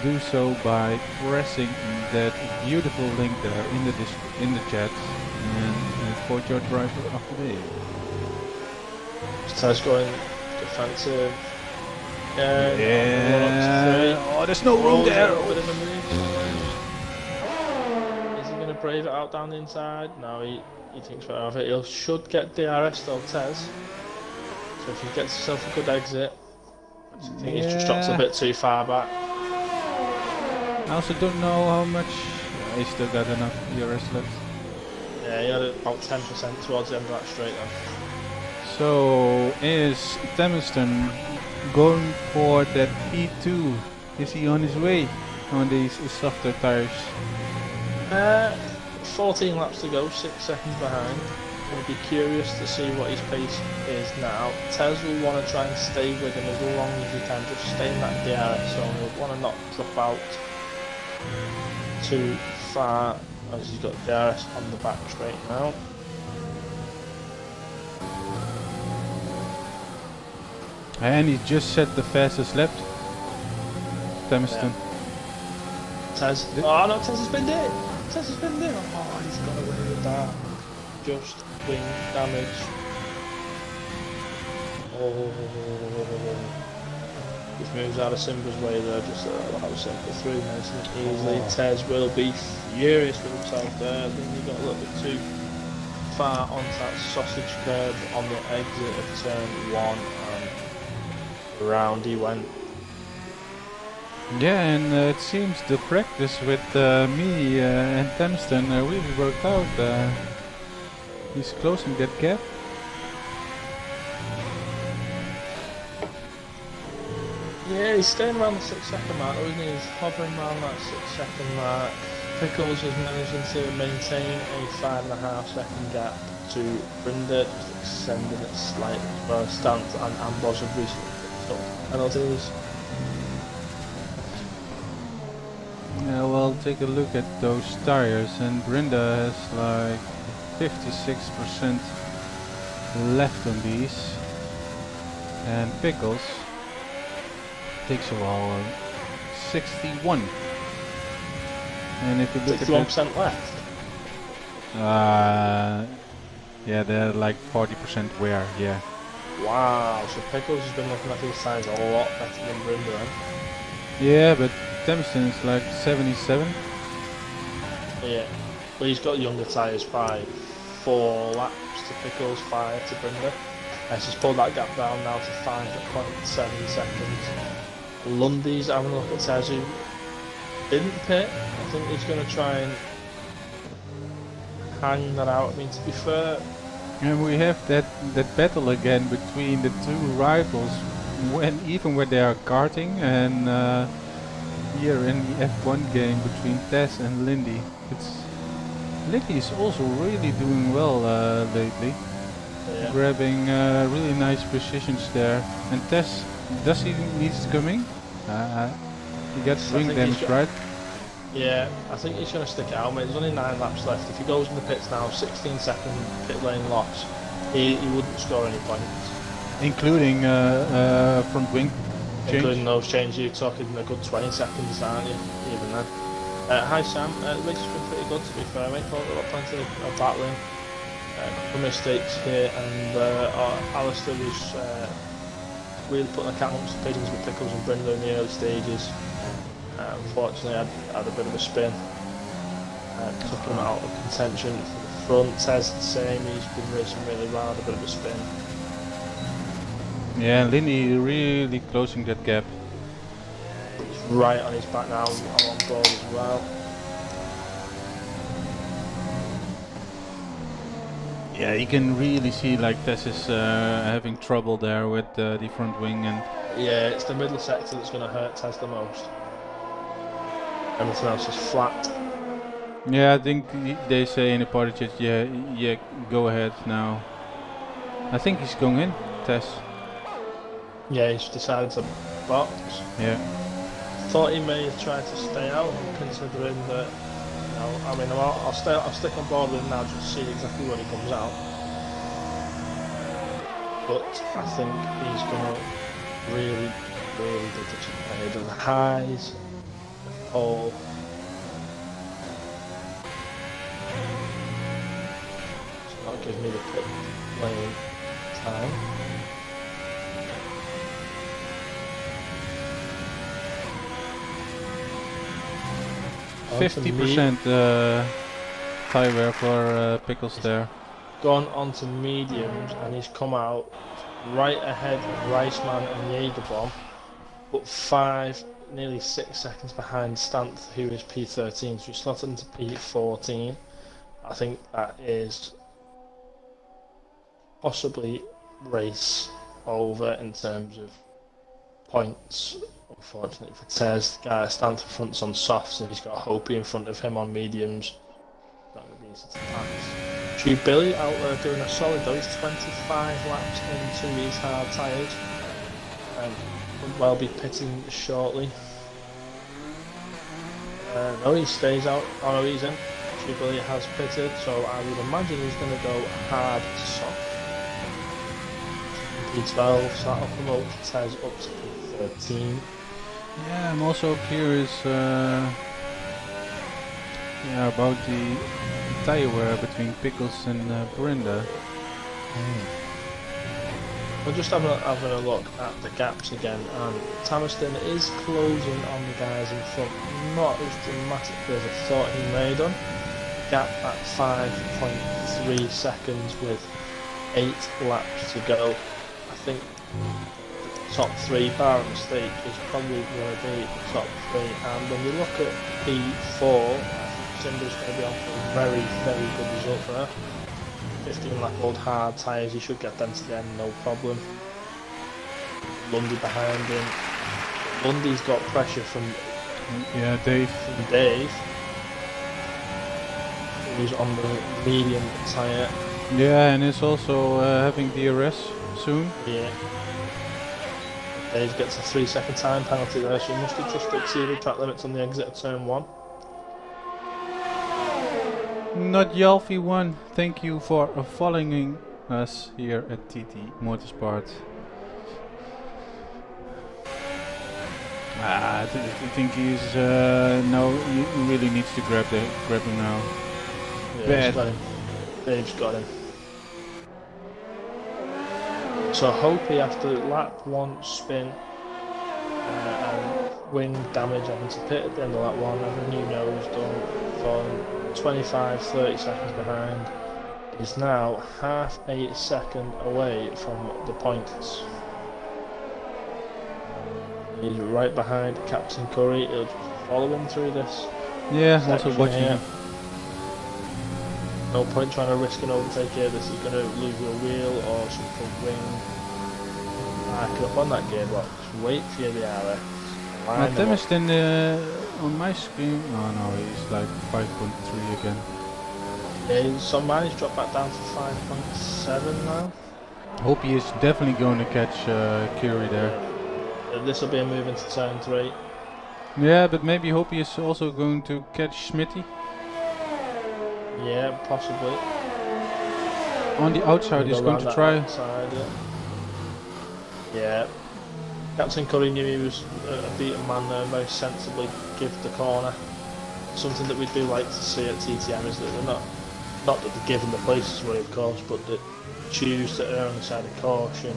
do so by pressing that beautiful link there in the chat and vote your driver of the day. Tess going defensive. Yeah. Oh, there's no room there. Is he going to brave it out down the inside? No, he he thinks better of it. He should get DRS though, Tez. So if he gets himself a good exit, I think he's just dropped a bit too far back. I also don't know how much. He's still got enough DRS left. Yeah, he had about 10% towards the end of that straight then. So is Temiston going for that P2? Is he on his way on these softer tires? 14 laps to go, 6 seconds behind. We'll be curious to see what his pace is now. Tez will want to try and stay with him as long as he can, just stay in that DRS zone. He'll want to not drop out too far as he's got DRS on the back straight now. And he just set the fastest lap. Temiston. Tez. Oh no, Tez has been there. Tez has been there. Oh, he's got away with that. Just wing damage. Oh. Just moves out of Simba's way there, just allow Simba through nice and easily. Tez will be furious with himself there. I think he got a little bit too far onto that sausage curve on the exit of turn 1 and round he went. Yeah, and it seems the practice with me and Temiston really worked out. He's closing that gap. Yeah, he's staying around the 6-second mark, isn't he? He's hovering around that 6-second mark. Pickles is managing to maintain a 5.5-second gap to Brinda, just extending it slightly. Well, Stance and Ambrose have recently picked up penalties. Yeah, well, take a look at those tires, and Brinda has like 56% left on these, and Pickles takes a while 61. And if you look at 61% left. yeah, they're like 40% wear. Yeah. Wow, so Pickles has been looking at his tires a lot better than Brinda then. Yeah, but Temiston is like 77. Yeah, but he's got younger tyres by 4 laps to Pickles, 5 to Brinda. So he's pulled that gap down now to 5.7 seconds. Lundy's having a look at tyres who didn't pit. I think he's going to try and hang that out. I mean, to be fair, And we have that battle again between the two rivals, even when they are karting, and here in the F1 game between Tess and Lindy. Lindy is also really doing well lately, yeah. grabbing really nice positions there. And Tess, does he needs coming? He gets wing damage, right? Yeah, I think he's going to stick it out, mate. There's only 9 laps left. If he goes in the pits now, 16-second pit lane loss, he wouldn't score any points. Including front wing change? Including those changes, you're talking a good 20 seconds, aren't you? Even then. Hi Sam, the race has been pretty good to be fair, mate. Thought there were plenty of battling. A couple of mistakes here, and Alistair was really putting the counts to pigeons with Pickles and Brinda in the early stages. Unfortunately, I had a bit of a spin. Took him out of contention to the front. Tez the same, he's been racing really well, had a bit of a spin. Yeah, Lindy really closing that gap. He's right on his back now, on board as well. Yeah, you can really see like Tess is having trouble there with the front wing, and Yeah, it's the middle sector that's going to hurt Tez the most. Everything else is flat. yeah, I think they say in the party chat, yeah, go ahead now. I think he's going in, Tess. Yeah, he's decided to box. Yeah. Thought he may have tried to stay out, considering that. You know, I mean, I'll stick on board with him now just to see exactly when he comes out. But I think he's gonna really do the ahead of the highs. Oh. So that'll give me the pit lane time. On to me. 50% tire wear for Pickles there. gone onto mediums, and he's come out right ahead of Riceman and Jagerbomb, but nearly 6 seconds behind Stanth, who is P13, so he's slotted into P14. I think that is possibly race over in terms of points. Unfortunately for Tez, the guy Stanth in front's on softs, and he's got Hopi in front of him on mediums. Not going to be easy to pass. Drew Billy out there doing a solid though. He's 25 laps into his hard tyres. Could well be pitting shortly. No, he stays out. Oh no, he's in. Drew Billy has pitted, so I would imagine he's going to go hard to soft. P12, so that'll promote Tez up to P13. Yeah, I'm also curious about the tyre wear between Pickles and Brenda. We're just having a look at the gaps again, and Tamiston is closing on the guys in front, not as dramatically as I thought he may have done. Gap at 5.3 seconds with 8 laps to go. I think the top 3 bar mistake is probably going to be the top 3, and when you look at P4, I think Simba's going to be on for a very, very good result for her. 15 lap old hard tyres, he should get them to the end, no problem. Lundy behind him. Lundy's got pressure from Dave. Who's on the medium tyre. Yeah, and it's also having DRS soon. Yeah. Dave gets a 3-second time penalty there, so he must have just exceeded track limits on the exit of turn 1. Not Yalfi 1, thank you for following us here at TT Motorsport. I think he's no, he really needs to grab him now. Yeah, he's got him. Dave's got him. So Hopi after lap 1 spin and wing damage, having to pit at the end of lap 1, having a new nose done for 25-30 seconds behind, is now half a second away from the points. He's right behind Captain Curry. He'll just follow him through this. Yeah, also watching him. No point trying to risk an overtake here. This is going to lose your wheel or some front wing. Back up on that gearbox. Wait for your DRS. Now Tamiston on my screen, oh no, he's like 5.3 again. Yeah, so mine has dropped back down to 5.7 now. Hope he is definitely going to catch Curie there. This will be a move into turn 3. Yeah, but maybe Hope he is also going to catch Smitty. Yeah, possibly. On the outside, he's going to try. Outside, yeah. Captain Curry knew he was a beaten man there and very sensibly give the corner. Something that we do like to see at TTM is that they're not that they're given the places away, of course, but that choose to err on the side of caution,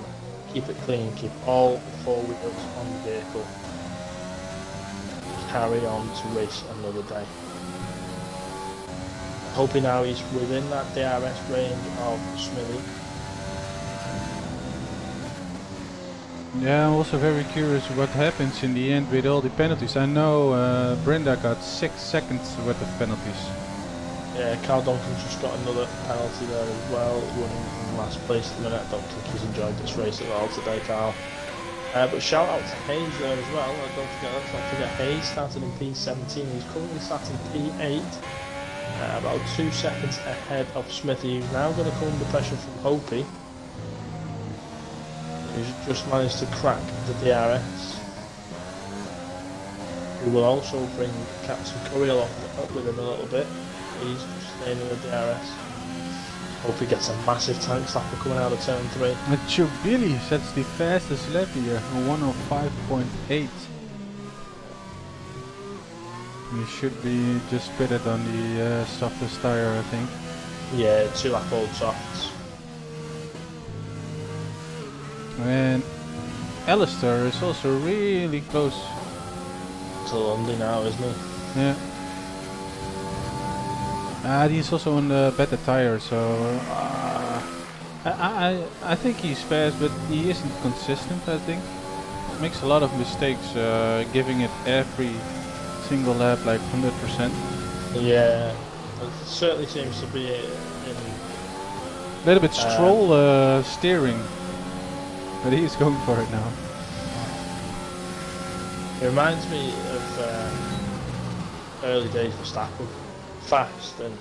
keep it clean, keep all 4 wheels on the vehicle, carry on to race another day. Hoping now he's within that DRS range of Smithy. Yeah, I'm also very curious what happens in the end with all the penalties. I know Brenda got 6 seconds worth of penalties. Yeah, Carl Duncan's just got another penalty there as well, running in last place at the minute. I don't think he's enjoyed this race at all today, Carl. But shout out to Hayes there as well. Don't forget Hayes started in P17. He's currently sat in P8, about 2 seconds ahead of Smithy, who's now going to come under pressure from Hopi, who's just managed to crack the DRS. Who will also bring Captain Curry along up with him a little bit. He's just staying in the DRS. Hope he gets a massive tank slapper coming out of turn 3. Chubili sets the fastest lap here, a 105.8. He should be just pitted on the softest tire, I think. Yeah, 2 lap old softs. And Alistair is also really close. To Lundy now, isn't he? Yeah. He's also on the better tire, so I think he's fast, but he isn't consistent. I think makes a lot of mistakes, giving it every single lap like 100%. Yeah, it certainly seems to be in. A little bit Stroll steering, but he's going for it now. It reminds me of early days for Stafford. Fast and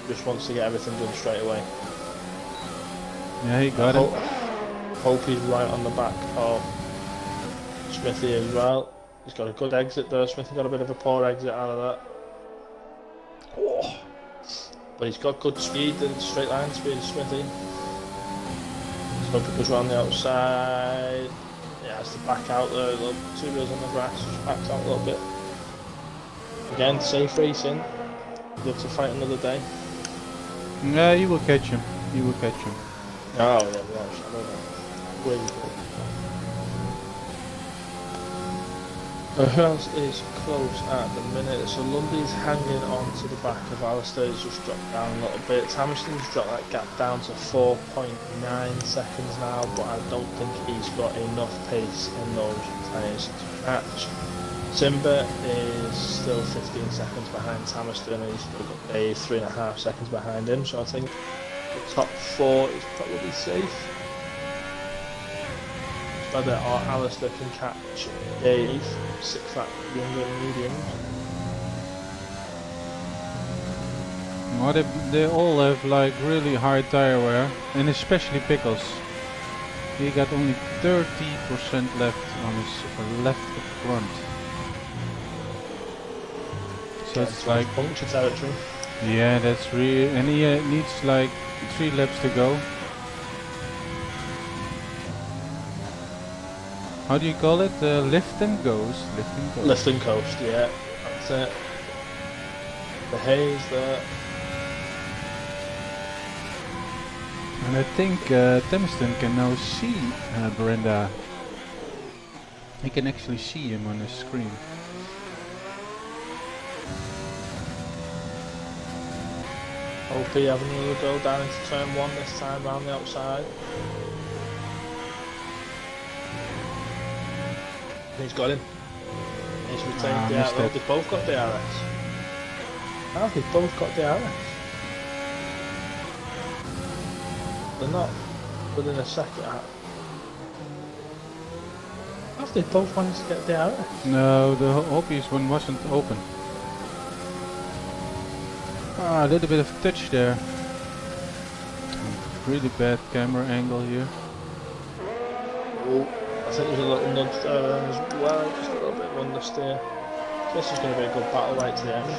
just wants to get everything done straight away. Yeah, he got it. Hope he's right on the back of Smithy as well. He's got a good exit there. Smithy got a bit of a poor exit out of that. Oh. But he's got good speed and straight line speed, Smithy. So if he goes around the outside, yeah, has to back out there. 2 wheels on the grass, just backs out a little bit. Again, safe racing. Live to fight another day. Yeah, he will catch him. He will catch him. Oh yeah, without a shadow of a doubt. Really good. Who else is close at the minute? So Lundy's hanging on to the back of Alistair. He's just dropped down a little bit. Hamilton's dropped that gap down to 4.9 seconds now, but I don't think he's got enough pace in those tyres to match. Simba is still 15 seconds behind Hamilton, and he's still got Dave 3.5 seconds behind him, so I think the top 4 is probably safe. Whether Alistair can catch Dave, 6 lap younger mediums. Well, they all have like really high tire wear, and especially Pickles. He got only 30% left on his left front. So it's like puncture territory. Yeah, that's real, and he needs like 3 laps to go. How do you call it? Lift and coast. Lift and coast. Lift and coast, yeah. That's it. The haze there. And I think Temiston can now see Brenda. He can actually see him on the screen. OP having another go down into turn 1 this time round the outside. He's got him. He's retained DRS. Oh, they've both got DRS. Oh, they've both got DRS. They're not within a second. Have they both managed to get DRS? No, the obvious one wasn't open. Ah, a little bit of touch there. Really bad camera angle here. Oh. I think there's a little nudge there as well, just a little bit of understeer. This is going to be a good battle right to the end.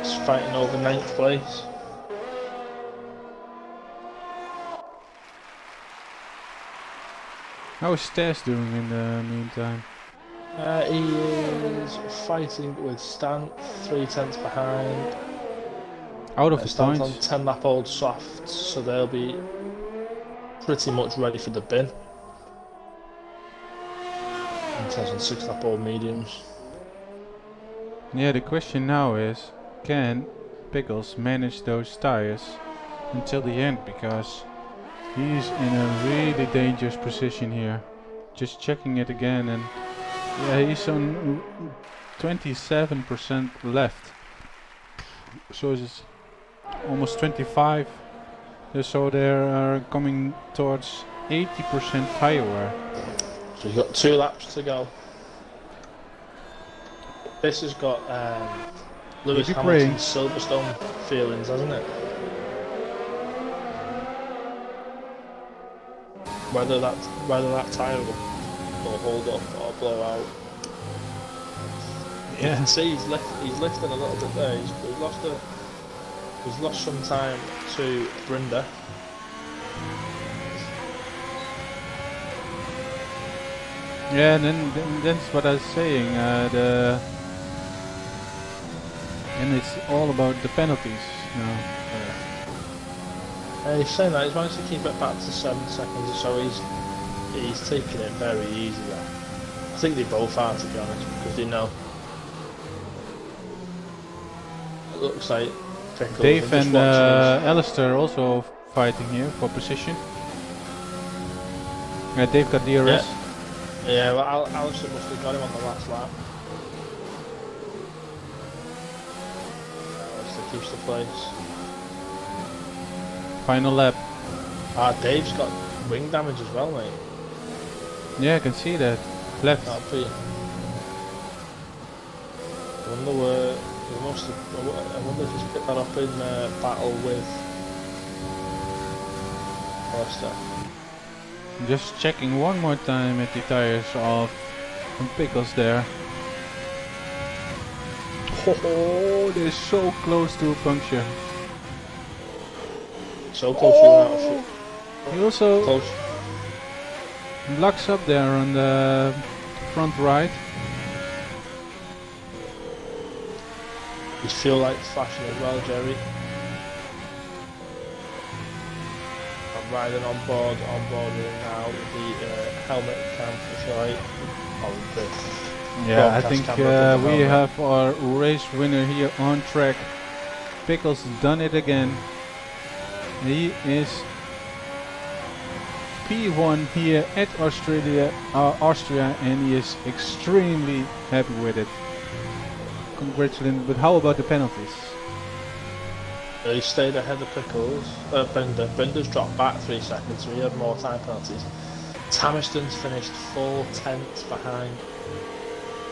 It's fighting over 9th place. How is Stas doing in the meantime? He is fighting with Stan, 3 tenths behind. Out of the Stan's on points. 10 lap old softs, so they'll be pretty much ready for the bin. On 6 lap old mediums. Yeah, the question now is, can Pickles manage those tires until the end, because he's in a really dangerous position here. Just checking it again, and yeah, he's on 27% left. So it's almost 25. So they're coming towards 80% tire wear. So you've got 2 laps to go. This has got Lewis Hamilton's Silverstone feelings, hasn't it? Whether that tyre will hold up or blow out. Yeah. You can see he's lifting a little bit there. He's lost some time to Brenda. Yeah, and then that's what I was saying. And it's all about the penalties now. He's saying that he's managed to keep it back to 7 seconds or so. He's taking it very easy there. I think they both are, to be honest, because they know. It looks like Pickles. Dave and Alistair also fighting here for position. They've got DRS. Yeah, well, Alistair must have got him on the last lap. Alistair keeps the place. Final lap. Dave's got wing damage as well, mate. Yeah, I can see that. Left. That'll be. I wonder where he must have. I wonder if he's picked that up in battle with Alistair. Just checking one more time at the tires of Pickles there. Oh, they're so close to a puncture. So close you went out of shit. He also Close. blocks up there on the front right. His fuel lights flashing as well, Jerry. I'm riding on board now with the helmet cam for sure. On the Yeah, I broadcast think camera at the we moment. have our race winner here on track. Pickles done it again. He is P1 here at Austria, and he is extremely happy with it. Congratulations, but how about the penalties? He stayed ahead of Pickles. Bender. Bender's dropped back 3 seconds, so he had more time penalties. Tamiston's finished 4/10 behind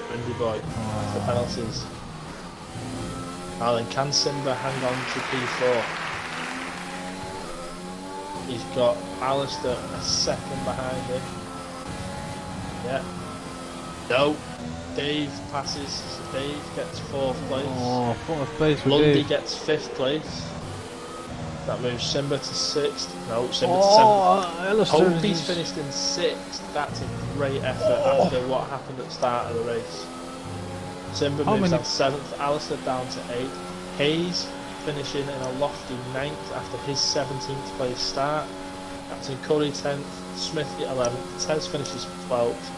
Brindy Boy for penalties. Now then, can Simba hang on to P4? He's got Alistair a second behind him. Yeah. No. Dave passes, so Dave gets 4th place. Oh, 4th place for Lundy Dave. gets 5th place. That moves Simba to 6th. No, Simba to 7th. Oh, Alistair Hope's is- finished in 6th. That's a great effort after what happened at the start of the race. Simba How moves many- down 7th, Alistair down to 8th. Hayes finishing in a lofty 9th after his 17th place start. Captain Curry 10th, Smithy 11th, Tez finishes 12th,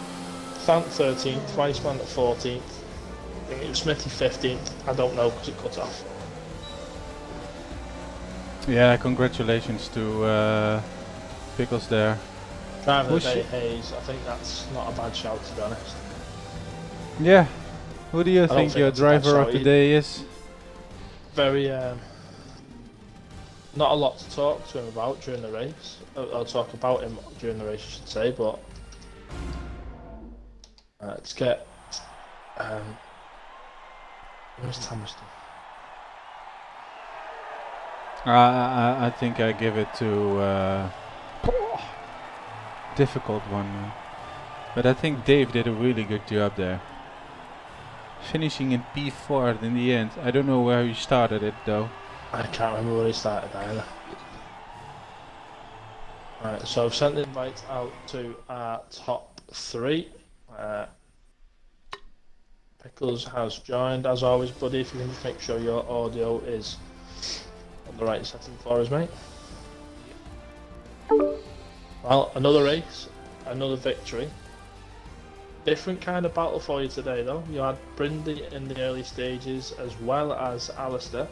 Fant 13th, Weissman at 14th. I think it was Smithy 15th, I don't know because it cut off. Yeah, congratulations to Pickles there. Driver of Who's the day, she- Hayes, I think that's not a bad shout to be honest. Yeah, who do you don't think think your that's a bad driver of shout the either. day is? Very, not a lot to talk to him about during the race. I'll talk about him during the race, I should say, but let's get. Where's Tamiston? I think I give it to difficult one, but I think Dave did a really good job there. Finishing in P4 in the end. I don't know where he started it though. I can't remember where he started either. Right, so I've sent the invite out to our top 3. Pickles has joined, as always, buddy. If you can just make sure your audio is on the right setting for us, mate. Well, another race, another victory. Different kind of battle for you today, though. You had Brindy in the early stages, as well as Alistair,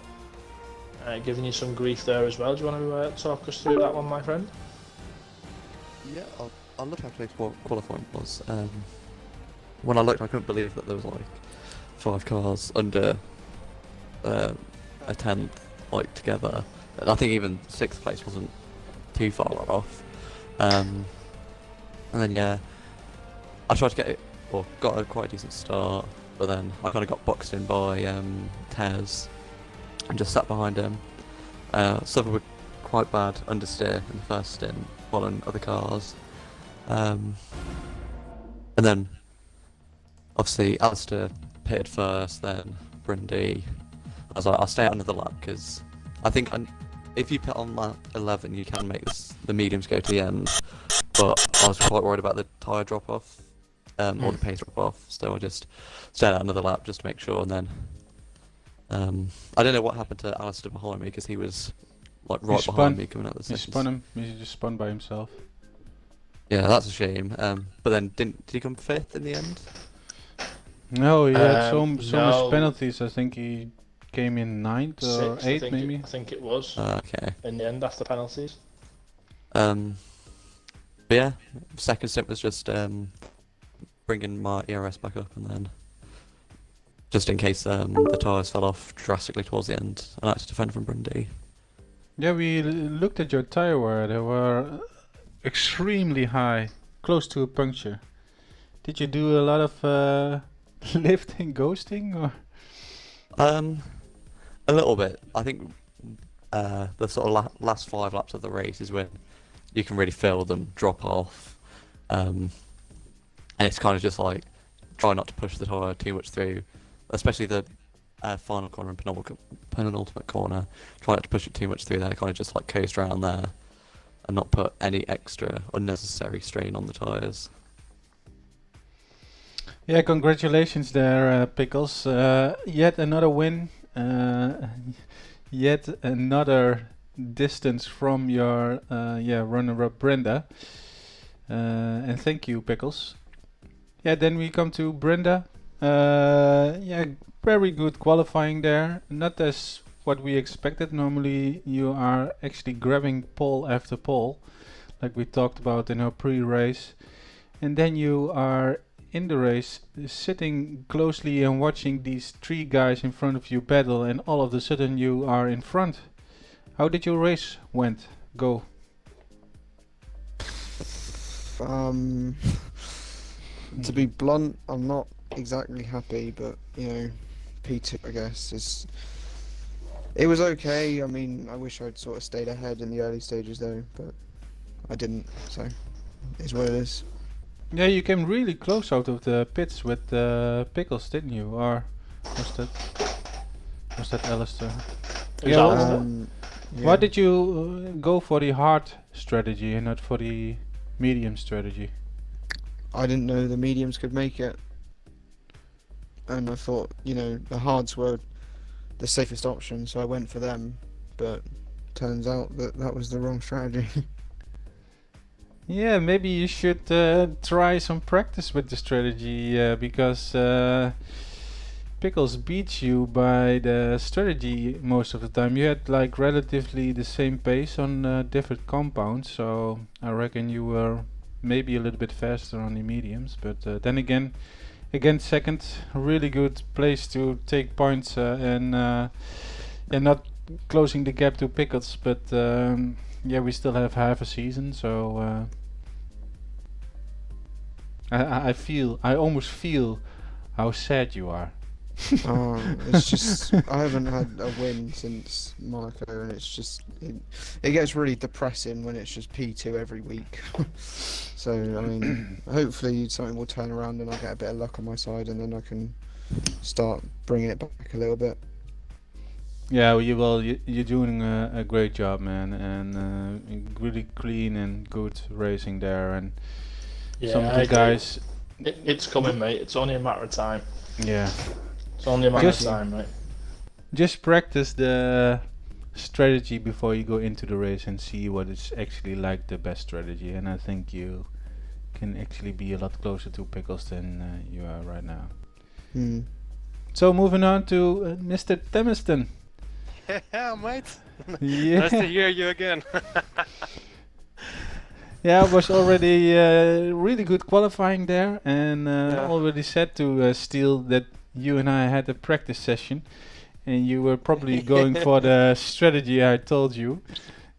giving you some grief there as well. Do you want to talk us through that one, my friend? Yeah, I'll look how close qualifying was. When I looked, I couldn't believe that there was like 5 cars under a 10th, like together. I think even 6th place wasn't too far off. And then yeah, I tried to get it, or got a quite decent start, but then I kind of got boxed in by Tez and just sat behind him. Suffered with quite bad understeer in the first stint, following other cars. And then obviously Alistair pitted first, then Brindy. I was like, I'll stay out another lap because I think if you pit on lap 11, you can make the mediums go to the end. But I was quite worried about the tyre drop off, or the pace drop off, so I just stayed out another lap just to make sure. And then I don't know what happened to Alistair behind me because he was like right behind me coming out the He second. spun him. He just spun by himself. Yeah, that's a shame. But then did he come 5th in the end? No, he had so no. much penalties. I think he came in 9th or 6th, I 8th think. maybe. I think it was Okay. in the end after penalties. But yeah, second step was just bringing my ERS back up, and then just in case the tyres fell off drastically towards the end, I like to defend from Brundy. Yeah, we looked at your tire wear. They were extremely high, close to a puncture. Did you do a lot of lifting, ghosting, or? A little bit. I think the sort of last 5 laps of the race is when you can really feel them drop off, and it's kind of just like try not to push the tyre too much through, especially the final corner and penultimate corner. Try not to push it too much through there. Kind of just like coast around there, and not put any extra unnecessary strain on the tyres. Yeah, congratulations there, Pickles. Yet another win. Yet another distance from your runner-up Brenda. And thank you, Pickles. Yeah, then we come to Brenda. Very good qualifying there. Not as what we expected. Normally you are actually grabbing pole after pole, like we talked about in our pre-race. And then you are in the race sitting closely and watching these 3 guys in front of you battle, and all of a sudden you are in front. How did your race go? To be blunt, I'm not exactly happy, but you know, P2 I guess it was okay. I mean, I wish I'd sort of stayed ahead in the early stages though, but I didn't, so it's what it is. Yeah, you came really close out of the pits with Pickles, didn't you? Or was that Alistair? It was Yeah, Alistair. why did you go for the hard strategy and not for the medium strategy? I didn't know the mediums could make it, and I thought, you know, the hards were the safest option, so I went for them, but turns out that was the wrong strategy. Yeah, maybe you should try some practice with the strategy, because Pickles beats you by the strategy most of the time. You had like relatively the same pace on different compounds, so I reckon you were maybe a little bit faster on the mediums. But then again, second, really good place to take points and not closing the gap to Pickles. But we still have half a season, so I almost feel how sad you are. It's just I haven't had a win since Monaco, and it's just it gets really depressing when it's just P2 every week. So I mean, hopefully something will turn around and I get a bit of luck on my side, and then I can start bringing it back a little bit. Yeah, well, you will. You're doing a great job, man, and really clean and good racing there. And Yeah, some of I the agree. guys, It's coming, mate. It's only a matter of time. yeah, It's only a matter Just- of time, mate. just practice the strategy before you go into the race and see what is actually like the best strategy. And I think you can actually be a lot closer to Pickles than you are right now. Hmm. So moving on to Mr. Temiston. Yeah, mate. Yeah. Nice to hear you again. Yeah, it was already really good qualifying there, and already said to Steele that you and I had a practice session, and you were probably going for the strategy I told you,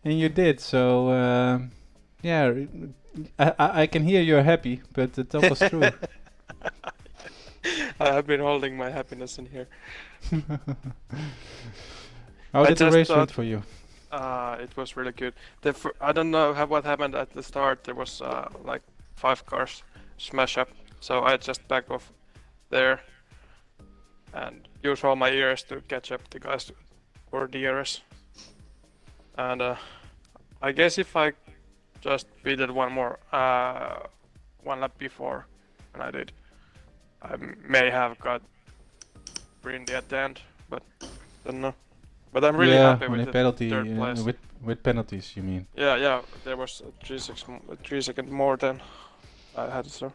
and you did. So I can hear you're happy, but that was true. I have been holding my happiness in here. How I did the just race went thought- for you? It was really good. I don't know what happened at the start. There was like 5 cars smash up, so I just backed off there and used all my ears to catch up the guys for DRS. And I guess if I just beat it one lap before, and I did, I may have got Brindy at the end, but don't know. But I'm really happy on with a the penalty, third place. with penalties, you mean? Yeah, there was 3 seconds more than I had, so.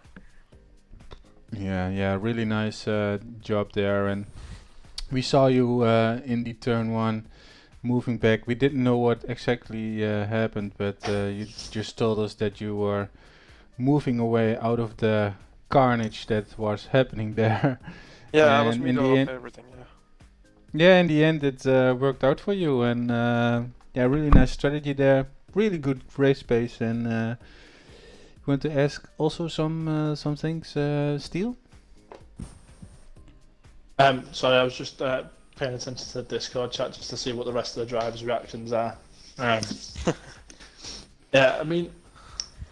Yeah, really nice job there, and we saw you in the turn one moving back. We didn't know what exactly happened, but you just told us that you were moving away out of the carnage that was happening there. Yeah, I was And in middle the of end, everything. Yeah. yeah, in the end it worked out for you, and yeah, really nice strategy there. Really good race pace, and you want to ask also some things, Steel? Sorry, I was just paying attention to the Discord chat just to see what the rest of the drivers' reactions are. Yeah, I mean,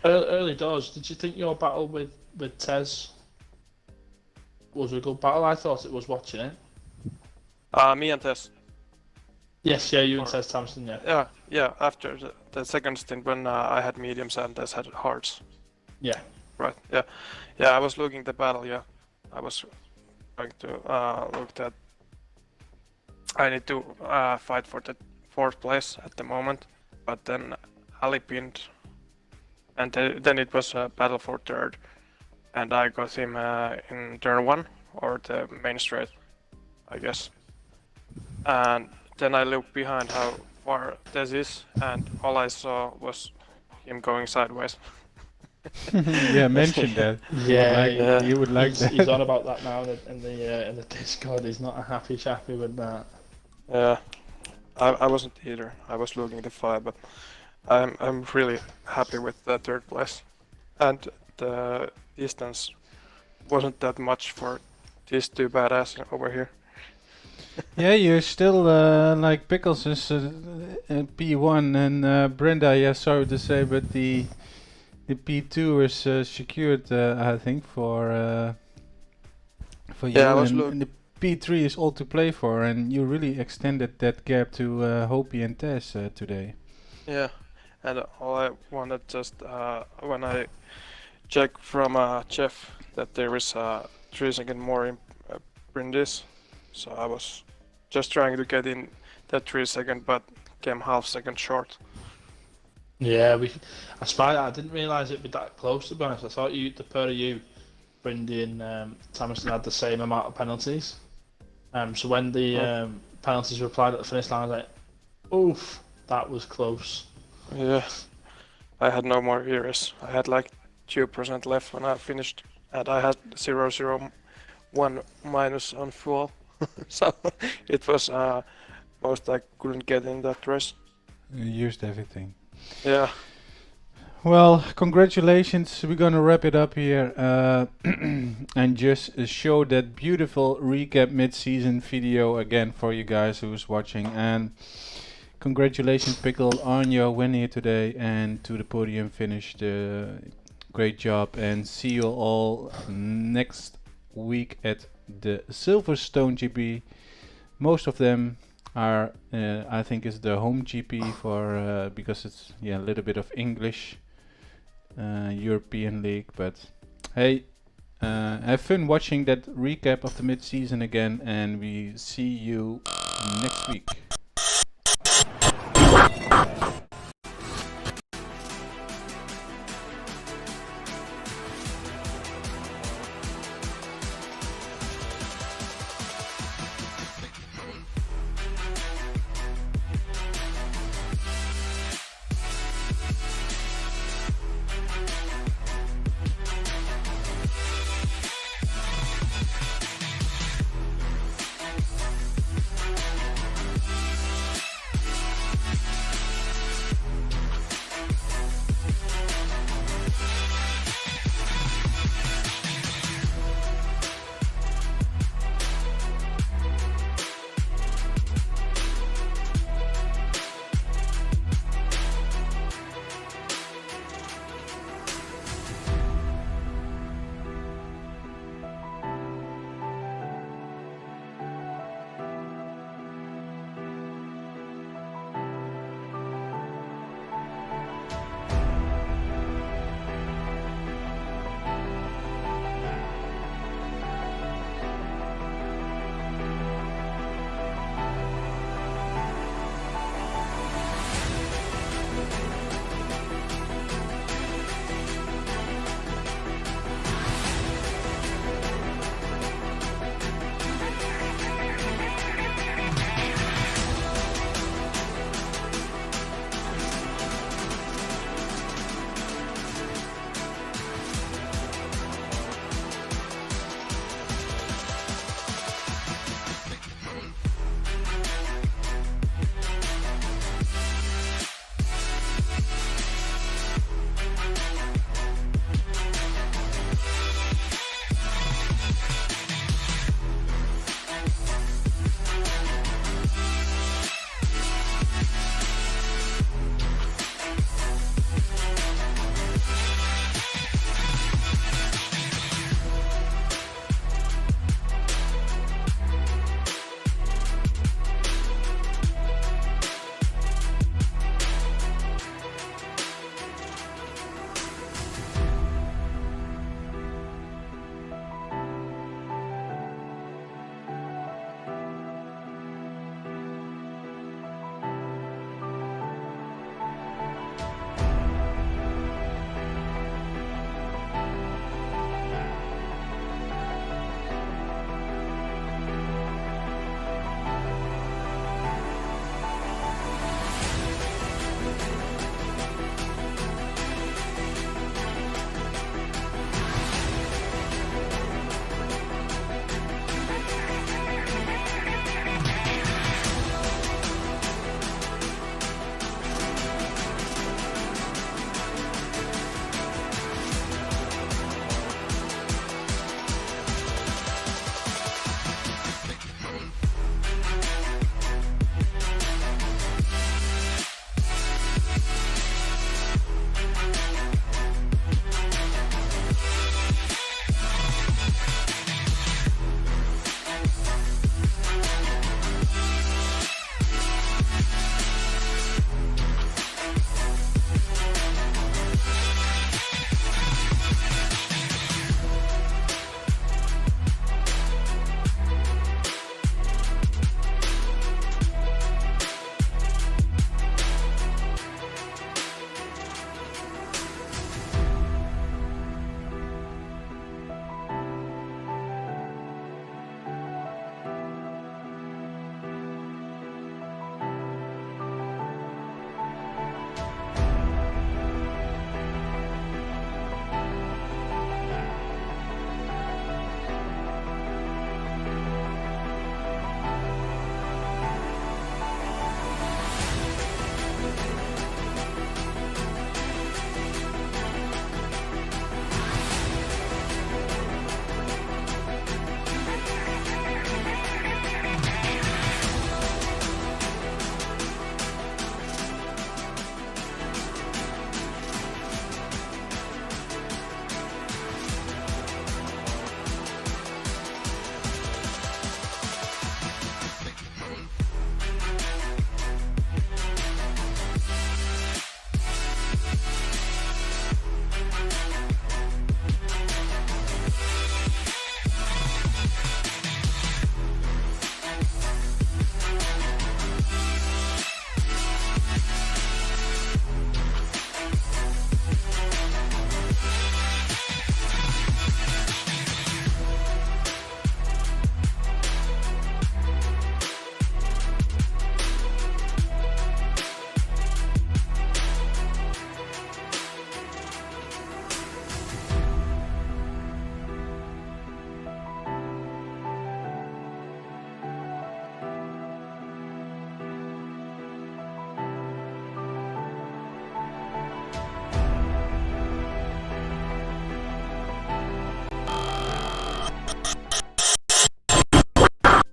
early doors, did you think your battle with Tez was a good battle? I thought it was watching it. Me and Tess. Yes, yeah, you and Or- Tez Thompson, yeah. Yeah, yeah. After the second stint when I had mediums and Tess had hards. Yeah. Right. Yeah. Yeah. I was looking the battle. Yeah. I was trying to look that. I need to fight for the fourth place at the moment, but then Ali pinned, and then it was a battle for third, and I got him in turn one or the main straight, I guess. And then I looked behind how far this is, and all I saw was him going sideways. Yeah, mention that. Yeah, You would like he's, that. he's on about that now in the Discord. He's not a happy chappy with that. Yeah, I wasn't either. I was looking the five, but I'm really happy with the third place, and the distance wasn't that much for these two badass over here. Yeah, you're still like Pickles is P1 and Brenda. Yeah, sorry to say, but the P2 is secured. I think for you, Yeah, I was and the P3 is all to play for, and you really extended that gap to Hopi and Tess today. Yeah, and all I wanted just when I checked from Jeff that there is 3 seconds more in Brindis, so I was just trying to get in that 3 seconds, but came half second short. Yeah, I spied. I didn't realise it'd be that close. To be honest, I thought the pair of you, Brindy and Thomason, had the same amount of penalties. So when the penalties were applied at the finish line, I was like, "Oof, that was close." Yeah, I had no more heroes. I had like 2% left when I finished, and I had 0.001 minus on fuel, so it was most I couldn't get in that race. You used everything. Yeah. Well, congratulations. We're gonna wrap it up here and just show that beautiful recap mid-season video again for you guys who's watching. And congratulations, Pickle, on your win here today and to the podium finish. Great job, and see you all next week at the Silverstone GP. Most of them are, I think, is the home GP for because it's a little bit of English. European League, but hey, have fun watching that recap of the mid-season again, and we see you next week.